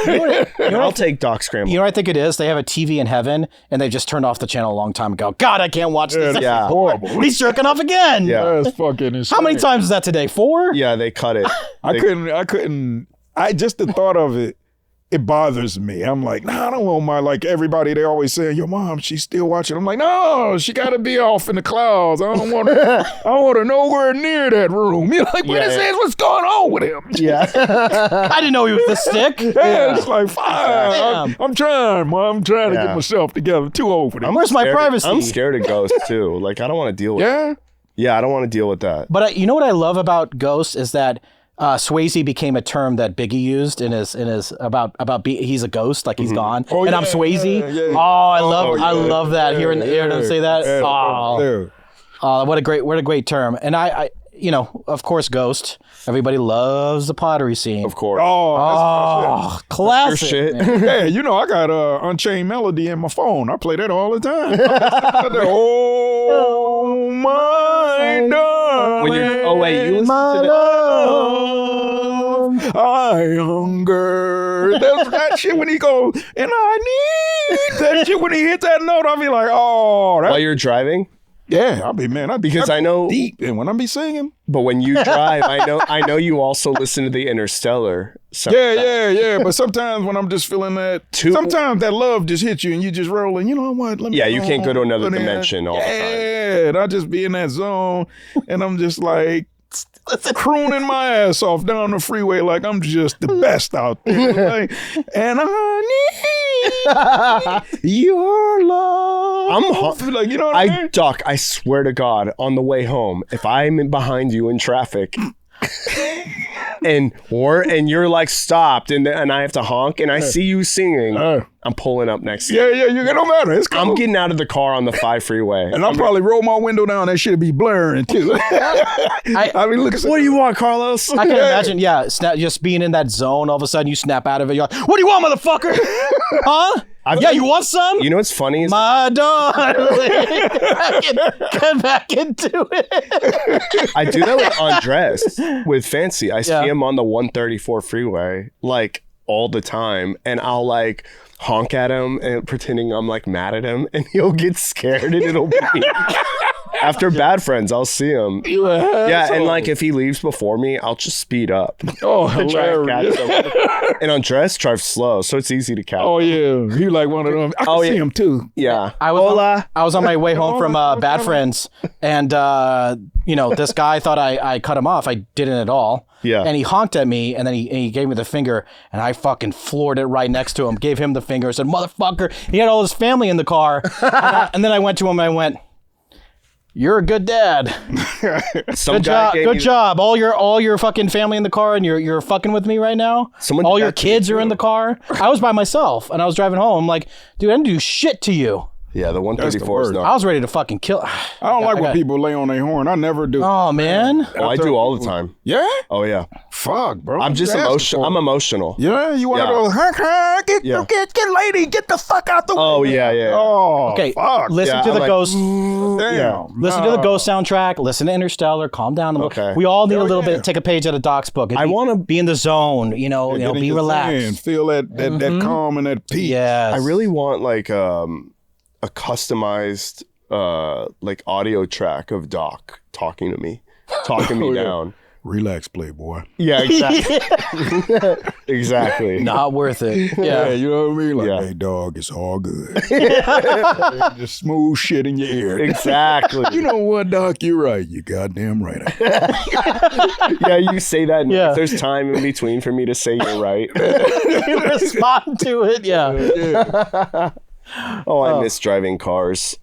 I'll take Doc Scramble. You know what I think it is? They have a TV in heaven, and they just turned off the channel a long time ago. God, I can't watch this. Yeah. Horrible. He's jerking off again. Yeah. That's fucking insane. How many times is that today? 4? Yeah, they cut it. I couldn't. Just the thought of it, it bothers me. I'm like, nah, I don't want my, like everybody, they always say, your mom, she's still watching. I'm like, no, she got to be off in the clouds. I don't want her nowhere near that room. You're like, what is this? What's going on with him? Yeah. I didn't know he was this sick. Yeah, it's like, fine. I'm trying, Mom. I'm trying to get Yeah. myself together. Too old for this. Where's my privacy? I'm scared of ghosts too. Like, I don't want to deal with Yeah? Yeah, I don't want to deal with that. But you know what I love about ghosts is that Swayze became a term that Biggie used in his he's a ghost, like he's gone, Oh, and I'm yeah, Swayze. yeah. I love that. Hearing them say that. Yeah, Oh, yeah. what a great term. And I of course, Ghost. Everybody loves the pottery scene. Of course. Oh, Oh, classic. shit. man. yeah, I got Unchained Melody in my phone. I play that all the time. Oh, my darling. You listen My to love. I hunger. That's that shit when he goes, and I need that shit when he hits that note. I'll be like, oh, while that, you're driving? yeah. I'll be, man, Because I know, deep. And when I be singing, but when you drive, I know you also listen to the Interstellar soundtrack. yeah. But sometimes when I'm just feeling that, sometimes that love just hits you and you just rolling. You know what? Let me You can't go to another in. dimension all the time. Yeah, and I just be in that zone, and I'm just like crooning my ass off down the freeway like I'm just the best out there. Like, and I need your love. I'm like, you know what I mean? Doc, I swear to God, on the way home, if I'm behind you in traffic and you're like stopped and I have to honk and I see you singing, I'm pulling up next to you. Yeah, it don't matter. It's cool. I'm getting out of the car on the 5 freeway. And I'll probably roll my window down. That shit be blurring too. I mean, look at What do you want, Carlos? I can imagine, just being in that zone. All of a sudden, you snap out of it. You're like, "What do you want, motherfucker? Huh? You want some? You know what's funny? Is My darling, get back into it." I do that with Andres, with Fancy. I see him on the 134 freeway like all the time, and I'll like honk at him and pretending I'm like mad at him, and he'll get scared and it'll be me. After Bad Friends, I'll see him. And like if he leaves before me, I'll just speed up. Oh, to try and hilarious. catch him. And Andres drives slow, so it's easy to catch. Oh yeah, he like one of them. I can see him too. Yeah. I was on my way home from Bad Friends, and this guy thought I cut him off. I didn't at all. Yeah. And he honked at me, and then he gave me the finger, and I fucking floored it right next to him. Gave him the finger, said, "Motherfucker!" He had all his family in the car, and then I went to him and I went, "You're a good dad. Good job. All your fucking family in the car, and you're fucking with me right now. All your kids are in the car." I was by myself, and I was driving home. I'm like, dude, I didn't do shit to you. Yeah, the 134 is worst. not. I was ready to fucking kill. I don't like when people lay on their horn. I never do. Oh man. Oh, I do all the time. Yeah? Oh yeah. Fuck, bro. I'm just emotional. I'm emotional. Yeah, you want to go, get lady, get the fuck out the way. Oh yeah. Oh, Okay, fuck. listen to the I'm like, Ghost. Damn. Listen to the Ghost soundtrack. Listen to Interstellar. Calm down. Okay. We all need a little bit. Take a page out of Doc's book. I want to be in the zone. Be relaxed. Feel that calm and that peace. Yes. I really want like a customized like audio track of Doc talking to me, talking me down. Relax, playboy. Yeah, exactly. Exactly. Not worth it. Yeah, Yeah. you know what I mean? Like, Yeah. hey, dog, it's all good. Just smooth shit in your ear. Exactly. You know what, Doc? You're right. You goddamn right. Yeah, you say that. Yeah. If there's time in between for me to say you're right. Respond to it. Yeah. Oh, I miss driving cars.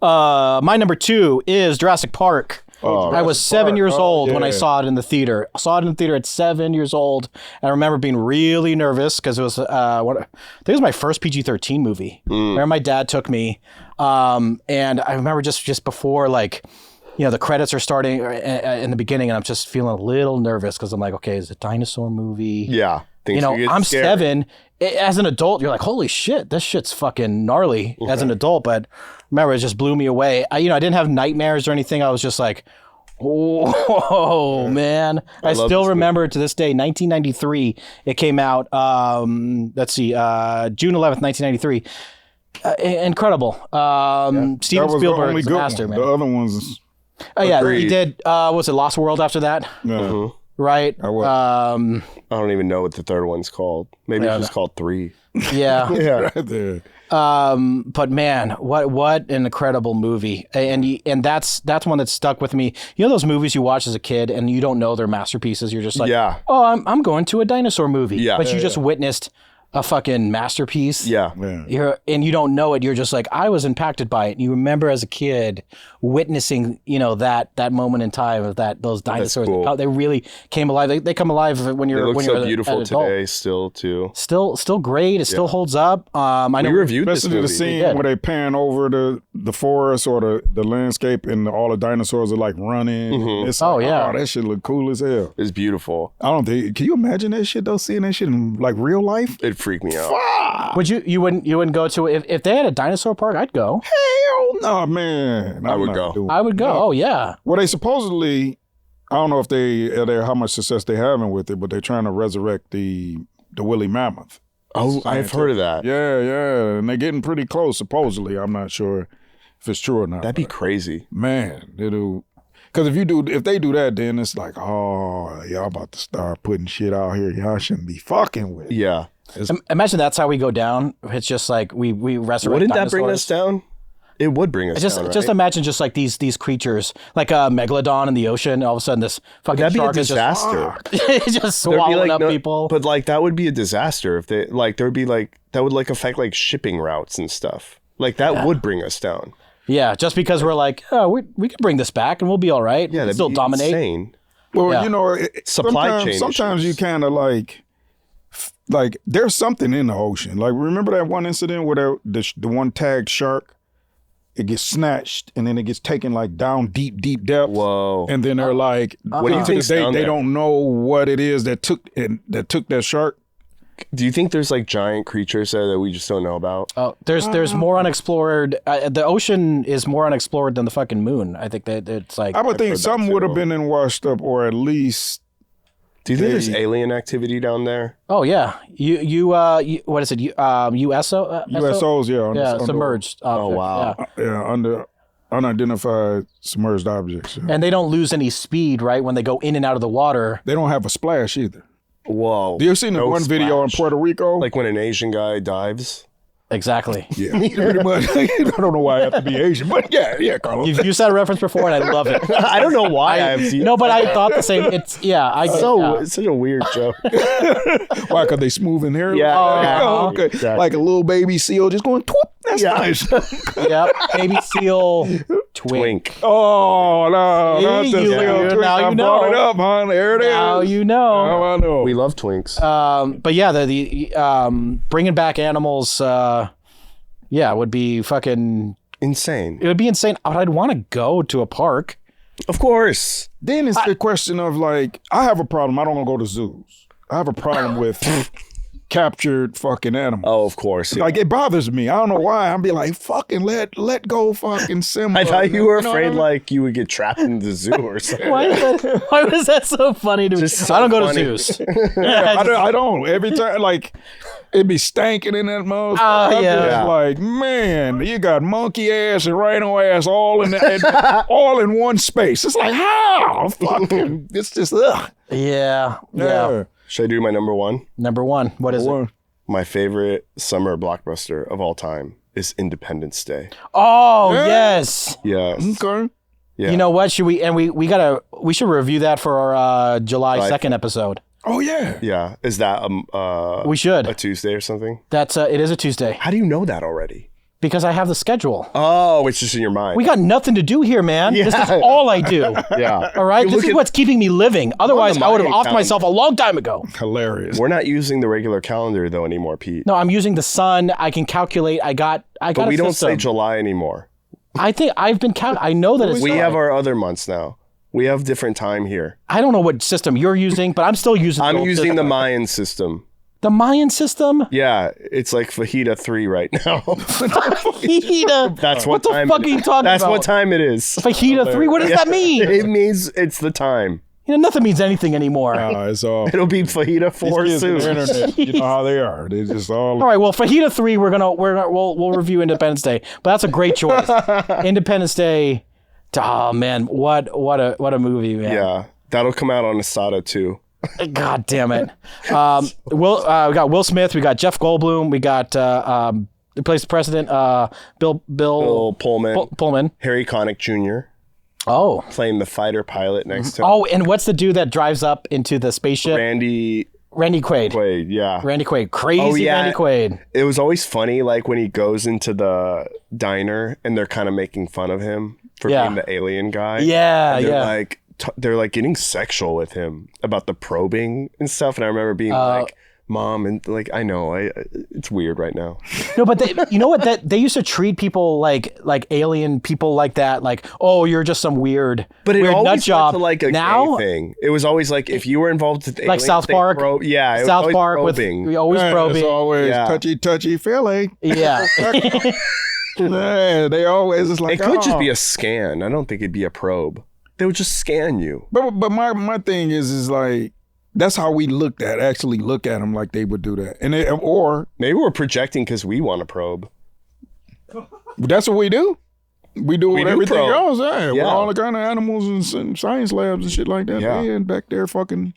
My number 2 is Jurassic Park. I was 7 years old when I saw it in the theater. I saw it in the theater at 7 years old. And I remember being really nervous because it was, I think it was my first PG-13 movie. I remember my dad took me. And I remember just before, like, the credits are starting in the beginning, and I'm just feeling a little nervous because I'm like, okay, it's a dinosaur movie. Yeah. I'm 7. As an adult, you're like, holy shit, this shit's fucking gnarly as an adult. But remember, it just blew me away. I didn't have nightmares or anything. I was just like, oh, man. I still remember to this day, 1993, it came out, June 11th, 1993. Incredible. Steven Spielberg is a master, man. The other ones. He did, was it Lost World after that? Yeah. Right? I don't even know what the third one's called. Maybe it's just called 3. Yeah. Yeah. Right there. But man, what an incredible movie. And that's one that stuck with me. You know those movies you watch as a kid and you don't know they're masterpieces. You're just like, oh, I'm going to a dinosaur movie. Yeah. But you just witnessed a fucking masterpiece. Yeah. And you don't know it. You're just like, I was impacted by it. And you remember as a kid witnessing, that moment in time of those dinosaurs. cool. How they really came alive. They come alive when you're They look when so you're beautiful an adult. today, still too. Still great. It still holds up. I know We reviewed this Especially movie. the scene did. where they pan over the forest or the landscape and all the dinosaurs are like running. It's Oh, like, yeah. that shit look cool as hell. It's beautiful. I don't think. Can you imagine that shit though? Seeing that shit in like real life? It freaked me out. Would you wouldn't go to it if they had a dinosaur park? I'd go. Hell no, man. I would I'm not go. doing I would go. No. Oh yeah. Well, they supposedly, I don't know if how much success they having with it, but they're trying to resurrect the woolly mammoth. Oh, I've heard of that. Yeah, and they're getting pretty close. Supposedly, I'm not sure if it's true or not. That'd be crazy. Man, it'll. Because if they do that, then it's like, oh, y'all about to start putting shit out here y'all shouldn't be fucking with. Yeah. Imagine that's how we go down. It's just like we resurrect. Wouldn't that bring dinosaurs. us down? It would bring us down, Just right? imagine just like these creatures, like a megalodon in the ocean. All of a sudden, this fucking That'd be a shark disaster. is just, just There'd be, swallowing like, up no- people. But like that would be a disaster if they that would like affect like shipping routes and stuff. Like that would bring us down. Yeah, just because we're like, oh, we could bring this back and we'll be all right. Yeah, We'll that'd still be dominate. insane. Well, Yeah. Supply chain Sometimes issues. you kind of like there's something in the ocean. Like remember that one incident where the one tagged shark, it gets snatched and then it gets taken like down deep depths. Whoa. And then they're like, What do you think's they down there? don't know what it is that took that shark. Do you think there's like giant creatures there that we just don't know about? Oh, there's more unexplored. The ocean is more unexplored than the fucking moon. I think that it's like I would think heard that some would have too. been in washed up or at least. Do you think there's alien activity down there? oh yeah, you what is it? USO USOs, yeah. yeah, submerged. Oh, wow. Yeah. Yeah, under unidentified submerged objects. Yeah. And they don't lose any speed, right, when they go in and out of the water. They don't have a splash either. Whoa. You ever seen the No one video in splash. Puerto Rico? Like when an Asian guy dives? Exactly. yeah, pretty much. I don't know why I have to be Asian, but yeah, Carlos. You've used that reference before, and I love it. I don't know why I've seen No, but I thought the same. It's it's such a weird joke. Why? Because they smooth in here? Yeah. Oh, okay. Exactly. Like a little baby seal just going, twoop. That's nice. Yep, baby seal twink. Twink. Oh, no. See, Not the you- seal twink. now you I brought know. it up, hon. There it is. Now you know. Now I know. We love twinks. But yeah, the bringing back animals, would be fucking. Insane. It would be insane. I'd want to go to a park. Of course. Then it's the question of like, I have a problem. I don't want to go to zoos. I have a problem with captured fucking animals. Oh, of course. Like it bothers me. I don't know why. I'm be like, fucking let go fucking Simba. I thought you were know afraid what I mean? like you would get trapped in the zoo or something. Why was that so funny to me? Just so I don't go funny. to zoos. I don't. Every time, like, it be stanking in that motherfucker. I'm yeah. just Yeah. like, man, you got monkey ass and rhino ass all in all in one space. It's like, how? Fucking, it's just, ugh. Yeah. Should I do my number one? Number one. What is it? Well, My favorite summer blockbuster of all time is Independence Day. Oh, yes. Yes. okay. Yeah. You know what? Should we we should review that for our July 2nd episode. Oh, yeah. Yeah. Is that We should. a Tuesday or something? That's it is a Tuesday How do you know that already? because I have the schedule. Oh, it's just in your mind. We got nothing to do here, man. This is Yeah. all I do. yeah. All right? You This look is at- what's keeping me living. Otherwise, I would have Mayan offed myself a long time ago. Hilarious. We're not using the regular calendar though anymore, Pete. No, I'm using the sun. I can calculate. I got but a we don't system. say July anymore. I think I've been I know that it's We July. have our other months now. We have different time here. I don't know what system you're using, but I'm still using I'm old using the system. Mayan system. The Mayan system. Yeah, it's like fajita 3 right now. Fajita. That's What what the time. fuck are you talking That's about? what time it is. Fajita 3. What does that mean? It means it's the time. Nothing means anything anymore. It's all. It'll be fajita 4 These kids on the soon. internet, you know how they are. They just all. All right, well, Fajita 3, we'll review Independence Day, but that's a great choice. Independence Day. Oh man, what a movie, man. Yeah, that'll come out on Asada too. God damn it. We got Will Smith, we got Jeff Goldblum, we got who plays the president, Bill Bill Pullman, Pullman. Harry Connick Jr. Oh. playing the fighter pilot next to him. Oh, and what's the dude that drives up into the spaceship? Randy Randy Quaid. Quaid, yeah. Randy Quaid. Crazy Randy Quaid. It was always funny, like when he goes into the diner and they're kind of making fun of him for being the alien guy. Yeah, and they're yeah. like, they're like getting sexual with him about the probing and stuff. And I remember being like, Mom, and like, I know, it's weird right now. No, but you know what? That they used to treat people like alien people like that. Like, oh, you're just some weird, But it weird always nut job. went to like a now, gay thing. It was always like if you were involved with aliens, like South Park. it was South always Park probing. with always probing. It's always Yeah. touchy feeling. Yeah. Yeah, they always it's like It could just be a scan. I don't think it'd be a probe. They would just scan you. But my thing is like that's how we actually look at them like they would do that, and or Maybe we're projecting because we want to probe. that's what we do. We do with do everything probe. else, yeah. With Yeah. all the kind of animals and science labs and shit like that. Yeah. They back there fucking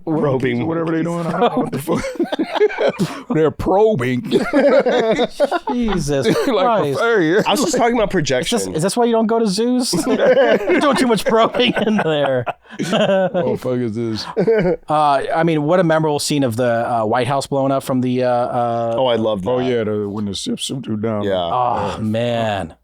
Probing. whatever they doing. I don't know what the fuck. They're probing. Jesus like, Christ. hey, I was just talking about projection. Is this why you don't go to zoos? You're doing too much probing in there. what the fuck is this? I mean, what a memorable scene of the White House blowing up from the. Oh, I love that. Oh yeah, when the ship threw down. Yeah. Oh man,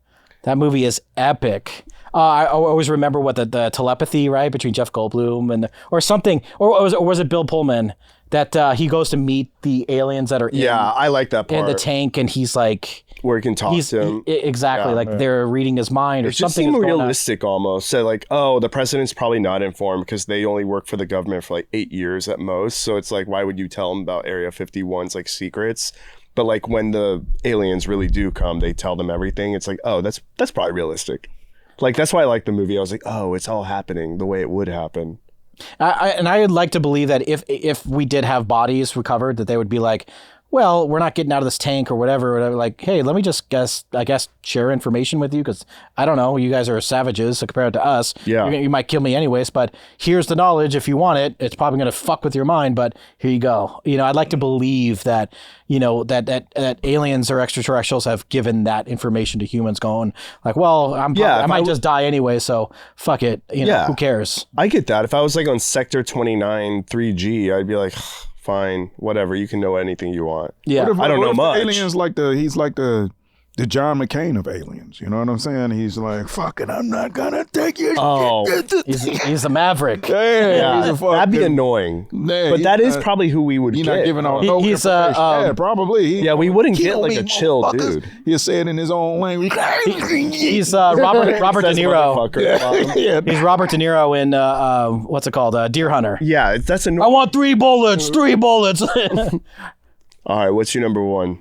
that movie is epic. I always remember what the telepathy, right, between Jeff Goldblum and or something, or was it Bill Pullman that he goes to meet the aliens that are Yeah, I like that in part. the tank, and he's like, where he can talk to him. exactly like they're reading his mind or It just something. seemed is going on. realistic almost. So like, oh, the president's probably not informed because they only work for the government for like 8 years at most. So it's like, why would you tell him about Area 51's like secrets? But like when the aliens really do come, they tell them everything. It's like, oh, that's probably realistic. Like that's why I like the movie. I was like, oh, it's all happening the way it would happen. And I would like to believe that if we did have bodies recovered, that they would be like, well, we're not getting out of this tank or whatever. Like, hey, let me just share information with you because I don't know, you guys are savages compared to us. Yeah. You might kill me anyways, but here's the knowledge. If you want it, it's probably going to fuck with your mind, but here you go. You know, I'd like to believe that, you know, that aliens or extraterrestrials have given that information to humans going like, well, I might just die anyway, so fuck it. You know, who cares? I get that. If I was like on Sector 29 3G, I'd be like, fine, whatever. You can know anything you want. Yeah. I don't know much. Aliens he's like the John McCain of aliens. You know what I'm saying? He's like, fuck it, I'm not gonna take your shit. He's a maverick. Yeah, he's a fucking, that'd be annoying. Yeah, but that is probly who we would He's get. not giving out He- no he's, information. Yeah, probably. Yeah, we wouldn't get Kill like me, a chill motherfuckers. dude. He'll say it in his own language. He's Robert De Says Niro. motherfucker. Yeah. He's Robert De Niro in what's it called? Deer Hunter. Yeah, that's I annoying. want 3 bullets. 3 bullets. All right, what's your number one?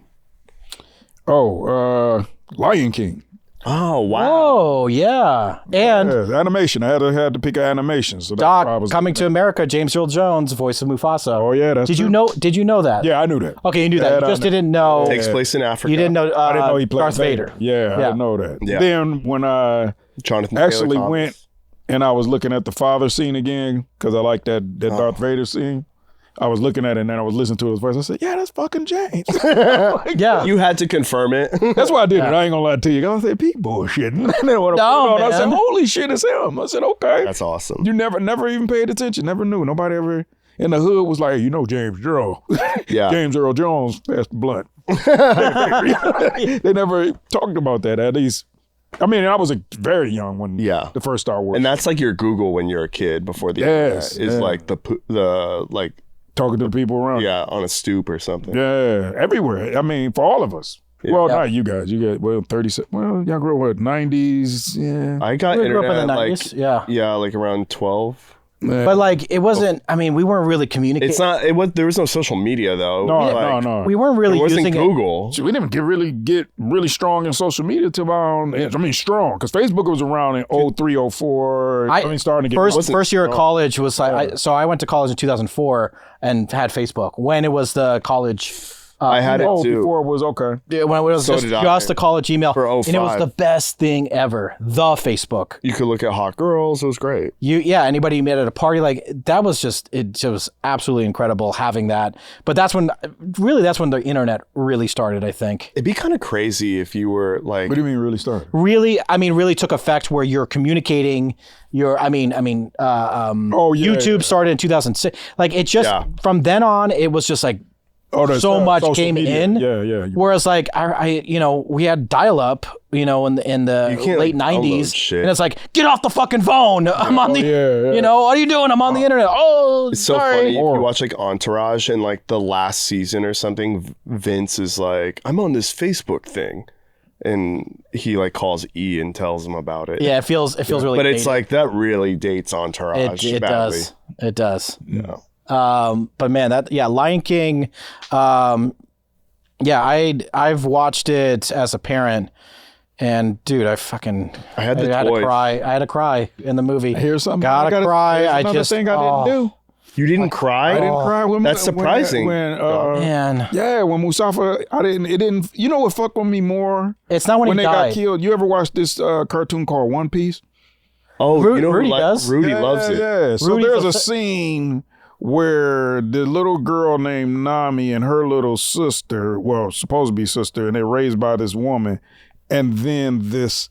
Lion King. Oh, wow. Oh yeah, and Yeah, animation. I had to pick an animation. So that's why I Doc was coming to America. James Earl Jones, voice of Mufasa. Oh yeah, that's Did you true. know? Did you know that? Yeah, I knew that. Okay, you knew that. That You just I knew. didn't know. Takes place in Africa. You didn't know. I didn't know he played Darth Vader. Yeah, I didn't know that. Yeah. Then when I Jonathan actually Taylor-Thomas. went and I was looking at the father scene again because I like that Darth Vader scene. I was looking at it and then I was listening to his voice. I said, "Yeah, that's fucking James." Yeah. You had to confirm it. That's why I did it. I ain't gonna lie to you. I said, "Pete bullshit." And then when I No, put it on, I said, man. "Holy shit, it's him." I said, "Okay." That's awesome. You never even paid attention. Never knew. Nobody ever in the hood was like, James Earl. Yeah. James Earl Jones passed the blunt. They never talked about that. At least, I mean, I was very young when the first Star Wars. And that's like your Google when you're a kid before the Yes, internet is yeah. like the like talking to the people around. on a stoop or something. Yeah, everywhere. I mean, for all of us. Well, not you guys. You got 37. Well, y'all grew up what 90s. Yeah. I got We grew up internet in the like 90s. Yeah. like around 12. But like, it wasn't. I mean, we weren't really communicating. It's not. There was no social media though. No. We weren't really It wasn't using Google. We didn't get really strong in social media till around, strong, because Facebook was around in 03, 04. Starting to get first year of college was like, so I went to college in 2004 and had Facebook when it was the college I had it too. Before it was okay. when it was So did I. just a college email, For and it was 05. the best thing ever. The Facebook. You could look at hot girls. It was great. Anybody you met at a party, like that was just it was absolutely incredible having that. But that's when the internet really started, I think. It'd be kind of crazy if you were like. What do you mean really started? Really took effect where you're communicating. YouTube started in 2006. Like it just from then on, it was just like so much came media. in. Yeah. Whereas like we had dial up, in the late like, 90s, shit. and it's like get off the fucking phone. I'm on the, what are you doing? I'm on the internet. Oh, It's so sorry. funny if you watch like Entourage and like the last season or something. Vince is like, I'm on this Facebook thing. And he like calls E and tells him about it. Yeah, it feels really. But it's dated. like that really dates Entourage. It badly. does. It does. Yeah. But man, Lion King. I've watched it as a parent, and dude, I had to cry. I had to cry in the movie. Here's something. Gotta cry. Another thing I didn't do. You didn't cry? I didn't cry when That's surprising. When Man, when Mustafa, it didn't. You know what fucked with me more? it's not when he When they died. got killed. You ever watched this cartoon called One Piece? Oh, you know Rudy who does. Rudy loves it. Yeah. So Rudy's there's a a fa- scene where the little girl named Nami and her little sister, well, supposed to be sister, and they're raised by this woman, and then this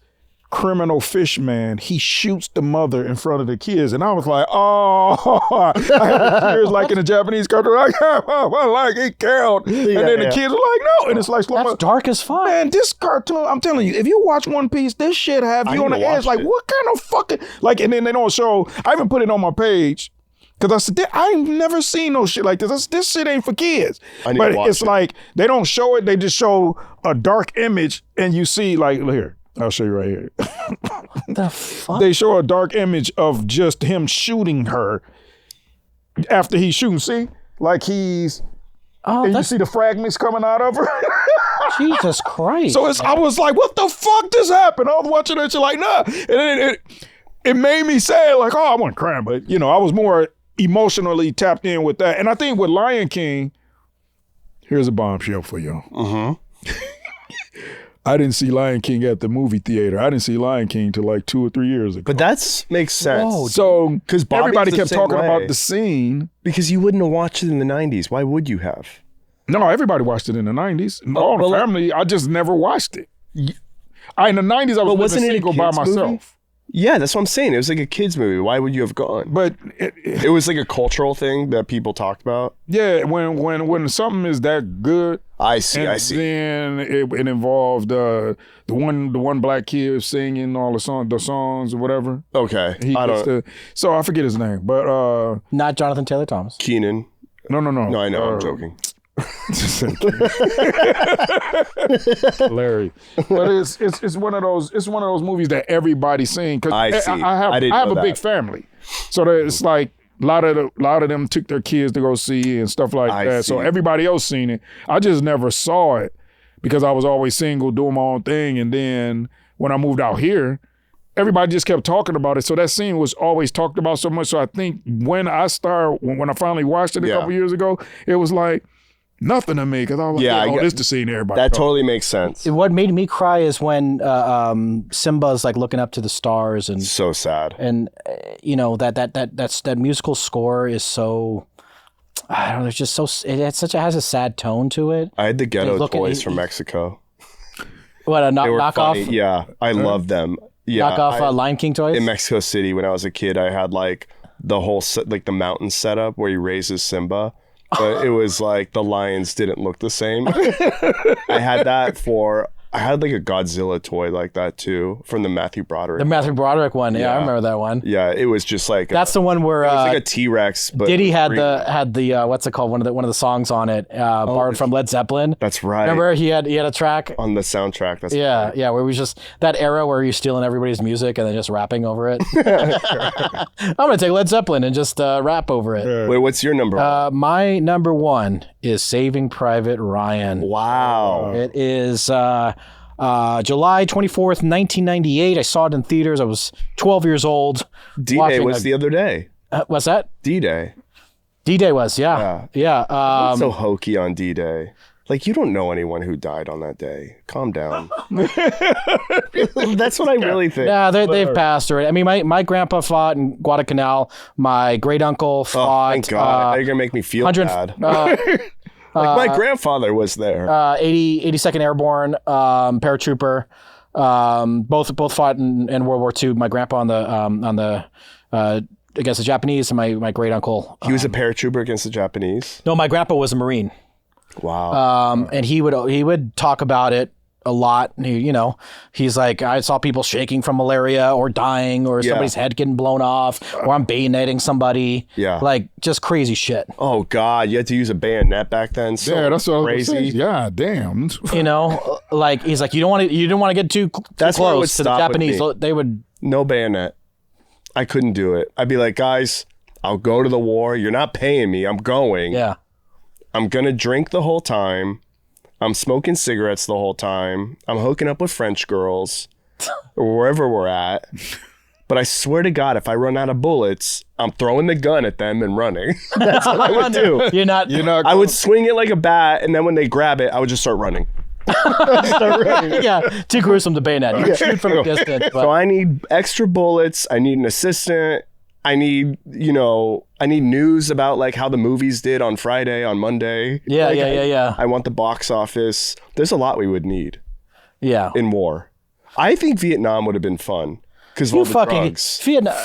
criminal fish man, he shoots the mother in front of the kids, and I was like, oh, I had the tears like in a Japanese cartoon, like he killed, and then the kids are like, no, and it's like slow That's mo- dark as fuck. Man, this cartoon, I'm telling you, if you watch One Piece, this shit have you on the need to edge. watch Like, it. what kind of fucking, like, and then they don't show, I even put it on my page, because I said, I ain't never seen no shit like this. This shit ain't for kids. I need But to watch it's it. like, they don't show it, they just show a dark image, and you see, like, here, I'll show you right here. The fuck? They show a dark image of just him shooting her after he's shooting. See? Like he's, Oh, and you that's see the fragments coming out of her. Jesus Christ. So I was like, what the fuck just happened? I was watching that shit like, nah. And then it made me sad, like, oh, I wasn't crying, but I was more emotionally tapped in with that. And I think with Lion King, here's a bombshell for y'all. I didn't see Lion King at the movie theater. I didn't see Lion King till like 2 or 3 years ago. But that makes sense. So 'Cause Bobby everybody was the kept same talking way. about the scene. Because you wouldn't have watched it in the 90s. Why would you have? No, everybody watched it in the 90s. All but the like- family, I just never watched it. In the 90s, I was But with wasn't the it a single by kids' movie? myself. Yeah, that's what I'm saying. It was like a kid's movie. Why would you have gone? But It was like a cultural thing that people talked about. yeah, when something is that good, I see. and I see. then it involved the one black kid singing all the songs or whatever. Okay. He I gets don't. so I forget his name, but Not Jonathan Taylor Thomas. Keenan. no. No, I know. I'm joking. Larry, but it's one of those movies that everybody's seen because I see. I didn't have know a big that. family, so that it's like a lot of them took their kids to go see and stuff like I that. So see. everybody else seen it. I just never saw it because I was always single, doing my own thing, and then when I moved out here, everybody just kept talking about it. So that scene was always talked about so much. So I think when I finally watched it a Yeah. couple years ago, it was like nothing to me because I was like, Yeah, I oh, get- this the scene everybody. That talking totally makes sense. What made me cry is when Simba's like looking up to the stars and So sad. that musical score is so, I don't know, it's just so, it has a sad tone to it. I had the ghetto Look at- toys from Mexico. What, a They were knockoff? funny. Yeah, I love them. Yeah, Knockoff Lion King toys? in Mexico City when I was a kid, I had like the whole like the mountain setup where he raises Simba, but it was like the lions didn't look the same. I had like a Godzilla toy like that too from the Matthew Broderick. The Matthew Broderick one. Yeah, I Yeah. remember that one. Yeah, it was just like That's the one where it was like a T-Rex, but Diddy had green. the what's it called? One of the songs on it, borrowed from Led Zeppelin. That's right. Remember he had a track. On the soundtrack. That's Yeah, yeah, where it was just that era where you're stealing everybody's music and then just rapping over it. I'm gonna take Led Zeppelin and just rap over it. Wait, what's your number? My number one is Saving Private Ryan. Wow. It is July 24th, 1998. I saw it in theaters. I was 12 years old. D-Day watching was the other day. What's that? D-Day. D-Day was, yeah. Yeah. So hokey on D-Day. Like, you don't know anyone who died on that day. Calm down. That's what I really think. Yeah, they've passed already. I mean, my grandpa fought in Guadalcanal. My great uncle fought. Thank God. They're gonna make me feel bad. Like my grandfather was there. 82nd Airborne paratrooper. Both fought in World War II. My grandpa on the against the Japanese, and my great uncle. He was a paratrooper against the Japanese. No, my grandpa was a Marine. Wow. And he would talk about it a lot. He's like, I saw people shaking from malaria or dying or somebody's head getting blown off or I'm bayoneting somebody. Yeah. Like just crazy shit. Oh God. You had to use a bayonet back then. So Yeah, that's what crazy. I was Yeah, damn. Like he's like, you didn't want to get too That's where it would close to the stop with Japanese. me. They would. No bayonet. I couldn't do it. I'd be like, guys, I'll go to the war. You're not paying me. I'm going. Yeah. I'm going to drink the whole time. I'm smoking cigarettes the whole time. I'm hooking up with French girls or wherever we're at. But I swear to God, if I run out of bullets, I'm throwing the gun at them and running. That's what I would do. You're not. I would swing it like a bat, and then when they grab it, I would just start running. Yeah, too gruesome to bayonet. You can shoot from a distance. But. So I need extra bullets. I need an assistant. I need news about like how the movies did on Friday, on Monday. Yeah. I want the box office. There's a lot we would need Yeah. in war. I think Vietnam would have been fun because of all the drugs. Vietnam.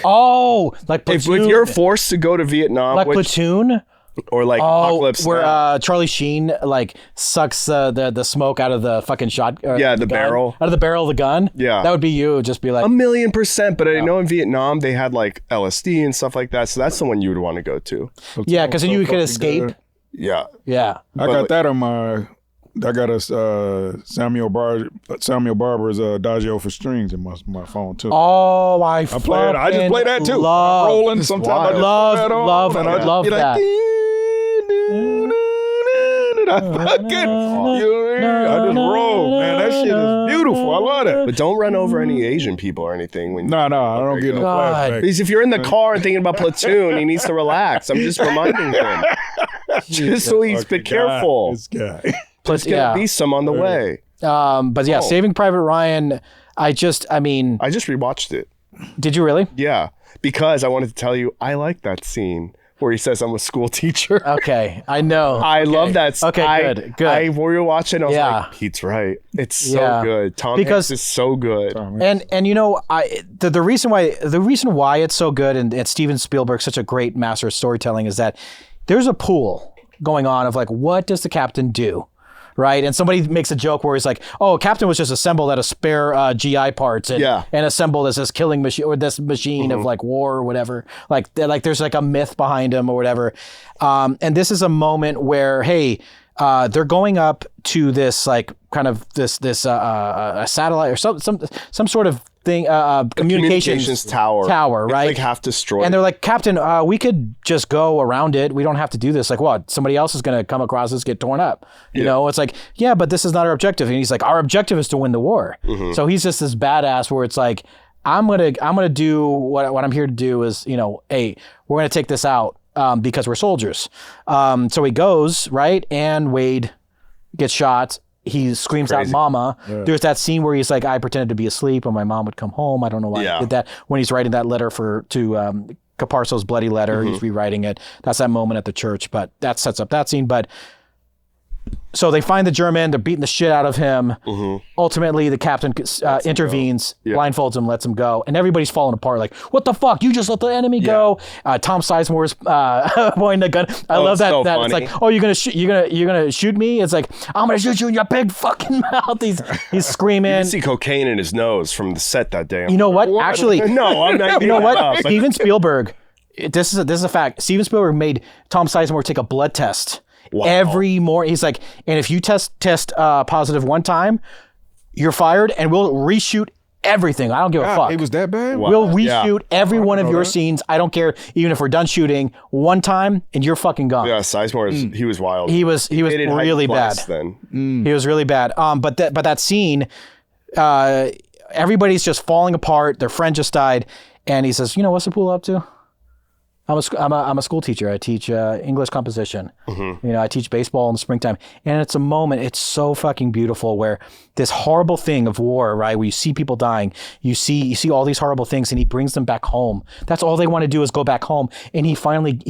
Oh, like Platoon. If you're forced to go to Vietnam, like Platoon. or like Apocalypse where Now. Charlie Sheen like sucks the smoke out of the fucking shot. The gun, barrel. out of the barrel of the gun. Yeah. That would be you. Just be like 1,000,000%. But I know in Vietnam they had like LSD and stuff like that. So that's the one you would want to go to. yeah, because then you could escape. Yeah. Yeah. I got that on my. I got a Samuel Barber's Adagio for Strings in my phone too. Oh, I play it. I just play that too. Love, Rolling sometimes. I just love be like, that. I just roll, man. That shit is beautiful. I love that. But don't run over any Asian people or anything. When No, I don't get no God. flashback. Because if you're in the car and thinking about Platoon, he needs to relax. I'm just reminding him. Just so he's be careful. This guy. There's going to be some on the way. But yeah, Saving Private Ryan. I just rewatched it. Did you really? Yeah. Because I wanted to tell you, I like that scene where he says I'm a school teacher. Okay, I know. I love that. Okay, good. I rewatched it and I was like, Pete's right. It's so good. Tom Hanks is so good. And the reason why it's so good and Steven Spielberg's such a great master of storytelling is that there's a pool going on of like, what does the captain do? Right, and somebody makes a joke where he's like, "Oh, Captain was just assembled out of spare GI parts and assembled as this killing machine or this machine of like war or whatever." Like there's like a myth behind him or whatever. And this is a moment where, hey, they're going up to this like kind of this a satellite or some sort of thing, communications tower, right? It's like half destroyed. And they're like, Captain, we could just go around it. We don't have to do this. Like, what? Somebody else is going to come across this, get torn up. You know, it's like, yeah, but this is not our objective. And he's like, our objective is to win the war. So he's just this badass where it's like, I'm gonna do what I'm here to do is, hey, we're gonna take this out because we're soldiers. So he goes, right, and Wade gets shot. He screams out, "Mama!" Yeah. There's that scene where he's like, "I pretended to be asleep, and my mom would come home. I don't know why I did that." When he's writing that letter to Caparzo's bloody letter, he's rewriting it. That's that moment at the church, but that sets up that scene. But so they find the German, they're beating the shit out of him. Ultimately, the captain intervenes, blindfolds him, lets him go, and everybody's falling apart. Like, what the fuck? You just let the enemy go. Tom Sizemore's pointing the gun. I love that. So that funny. it's like, oh, you're gonna shoot me? It's like, I'm gonna shoot you in your big fucking mouth. He's screaming. You see cocaine in his nose from the set that day. You know what? Actually, no, I'm not. You know what? Steven Spielberg. This is a fact. Steven Spielberg made Tom Sizemore take a blood test. Wow. Every morning. He's like, and if you test positive one time, you're fired, and we'll reshoot everything. I don't give a fuck. It was that bad? Wow. We'll reshoot every one of your scenes. I don't care, even if we're done shooting one time, and you're fucking gone. Yeah, Sizemore he was wild. He was really bad. Then. He was really bad. But that scene, everybody's just falling apart. Their friend just died, and he says, "You know what's the pool up to?" I'm a school teacher. I teach English composition. I teach baseball in the springtime, and it's a moment. It's so fucking beautiful where this horrible thing of war, right? Where you see people dying, you see all these horrible things, and he brings them back home. That's all they want to do is go back home, and he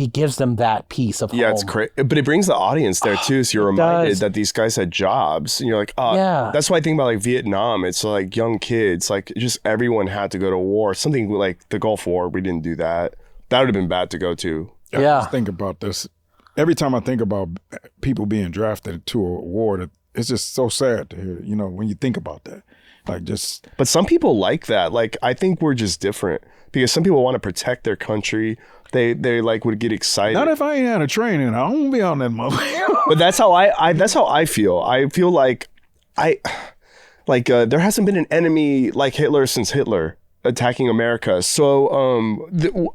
gives them that piece of home. Yeah, it's great, but it brings the audience there too. So you're reminded that these guys had jobs, and you're like, oh, that's why I think about like Vietnam. It's like young kids, like just everyone had to go to war. Something like the Gulf War, we didn't do that. That would have been bad to go to. I just think about this. Every time I think about people being drafted to a war, it's just so sad to hear, when you think about that. But some people like that. Like, I think we're just different because some people want to protect their country. They like would get excited. Not if I ain't had a training. I don't be on that motherfucker. But that's how I feel. I feel like there hasn't been an enemy like Hitler since Hitler attacking America. So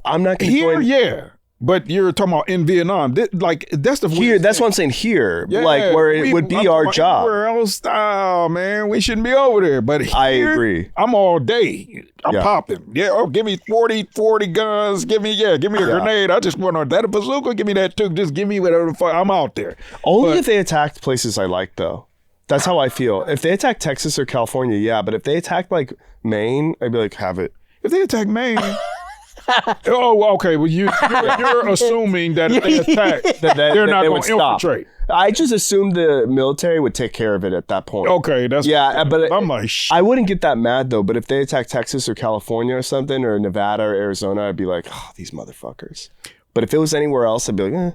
I'm not going to join. Yeah. But you're talking about in Vietnam. That's the here. That's what I'm saying here. Yeah, like where it would be our job. Everywhere else, man, we shouldn't be over there. But here, I agree. I'm all day. I'm popping. Yeah. Oh, give me 40 guns. Give me a grenade. I just want that a bazooka. Give me that too. Just give me whatever the fuck. I'm out there. Only if they attacked places I like though. That's how I feel. If they attack Texas or California, yeah. But if they attack like Maine, I'd be like, have it. If they attack Maine. Oh, okay. Well, you're assuming that if they attack, they're not going to infiltrate. I just assumed the military would take care of it at that point. Okay, that's but I'm like, I wouldn't get that mad though. But if they attack Texas or California or something, or Nevada or Arizona, I'd be like, oh, these motherfuckers. But if it was anywhere else, I'd be like, eh.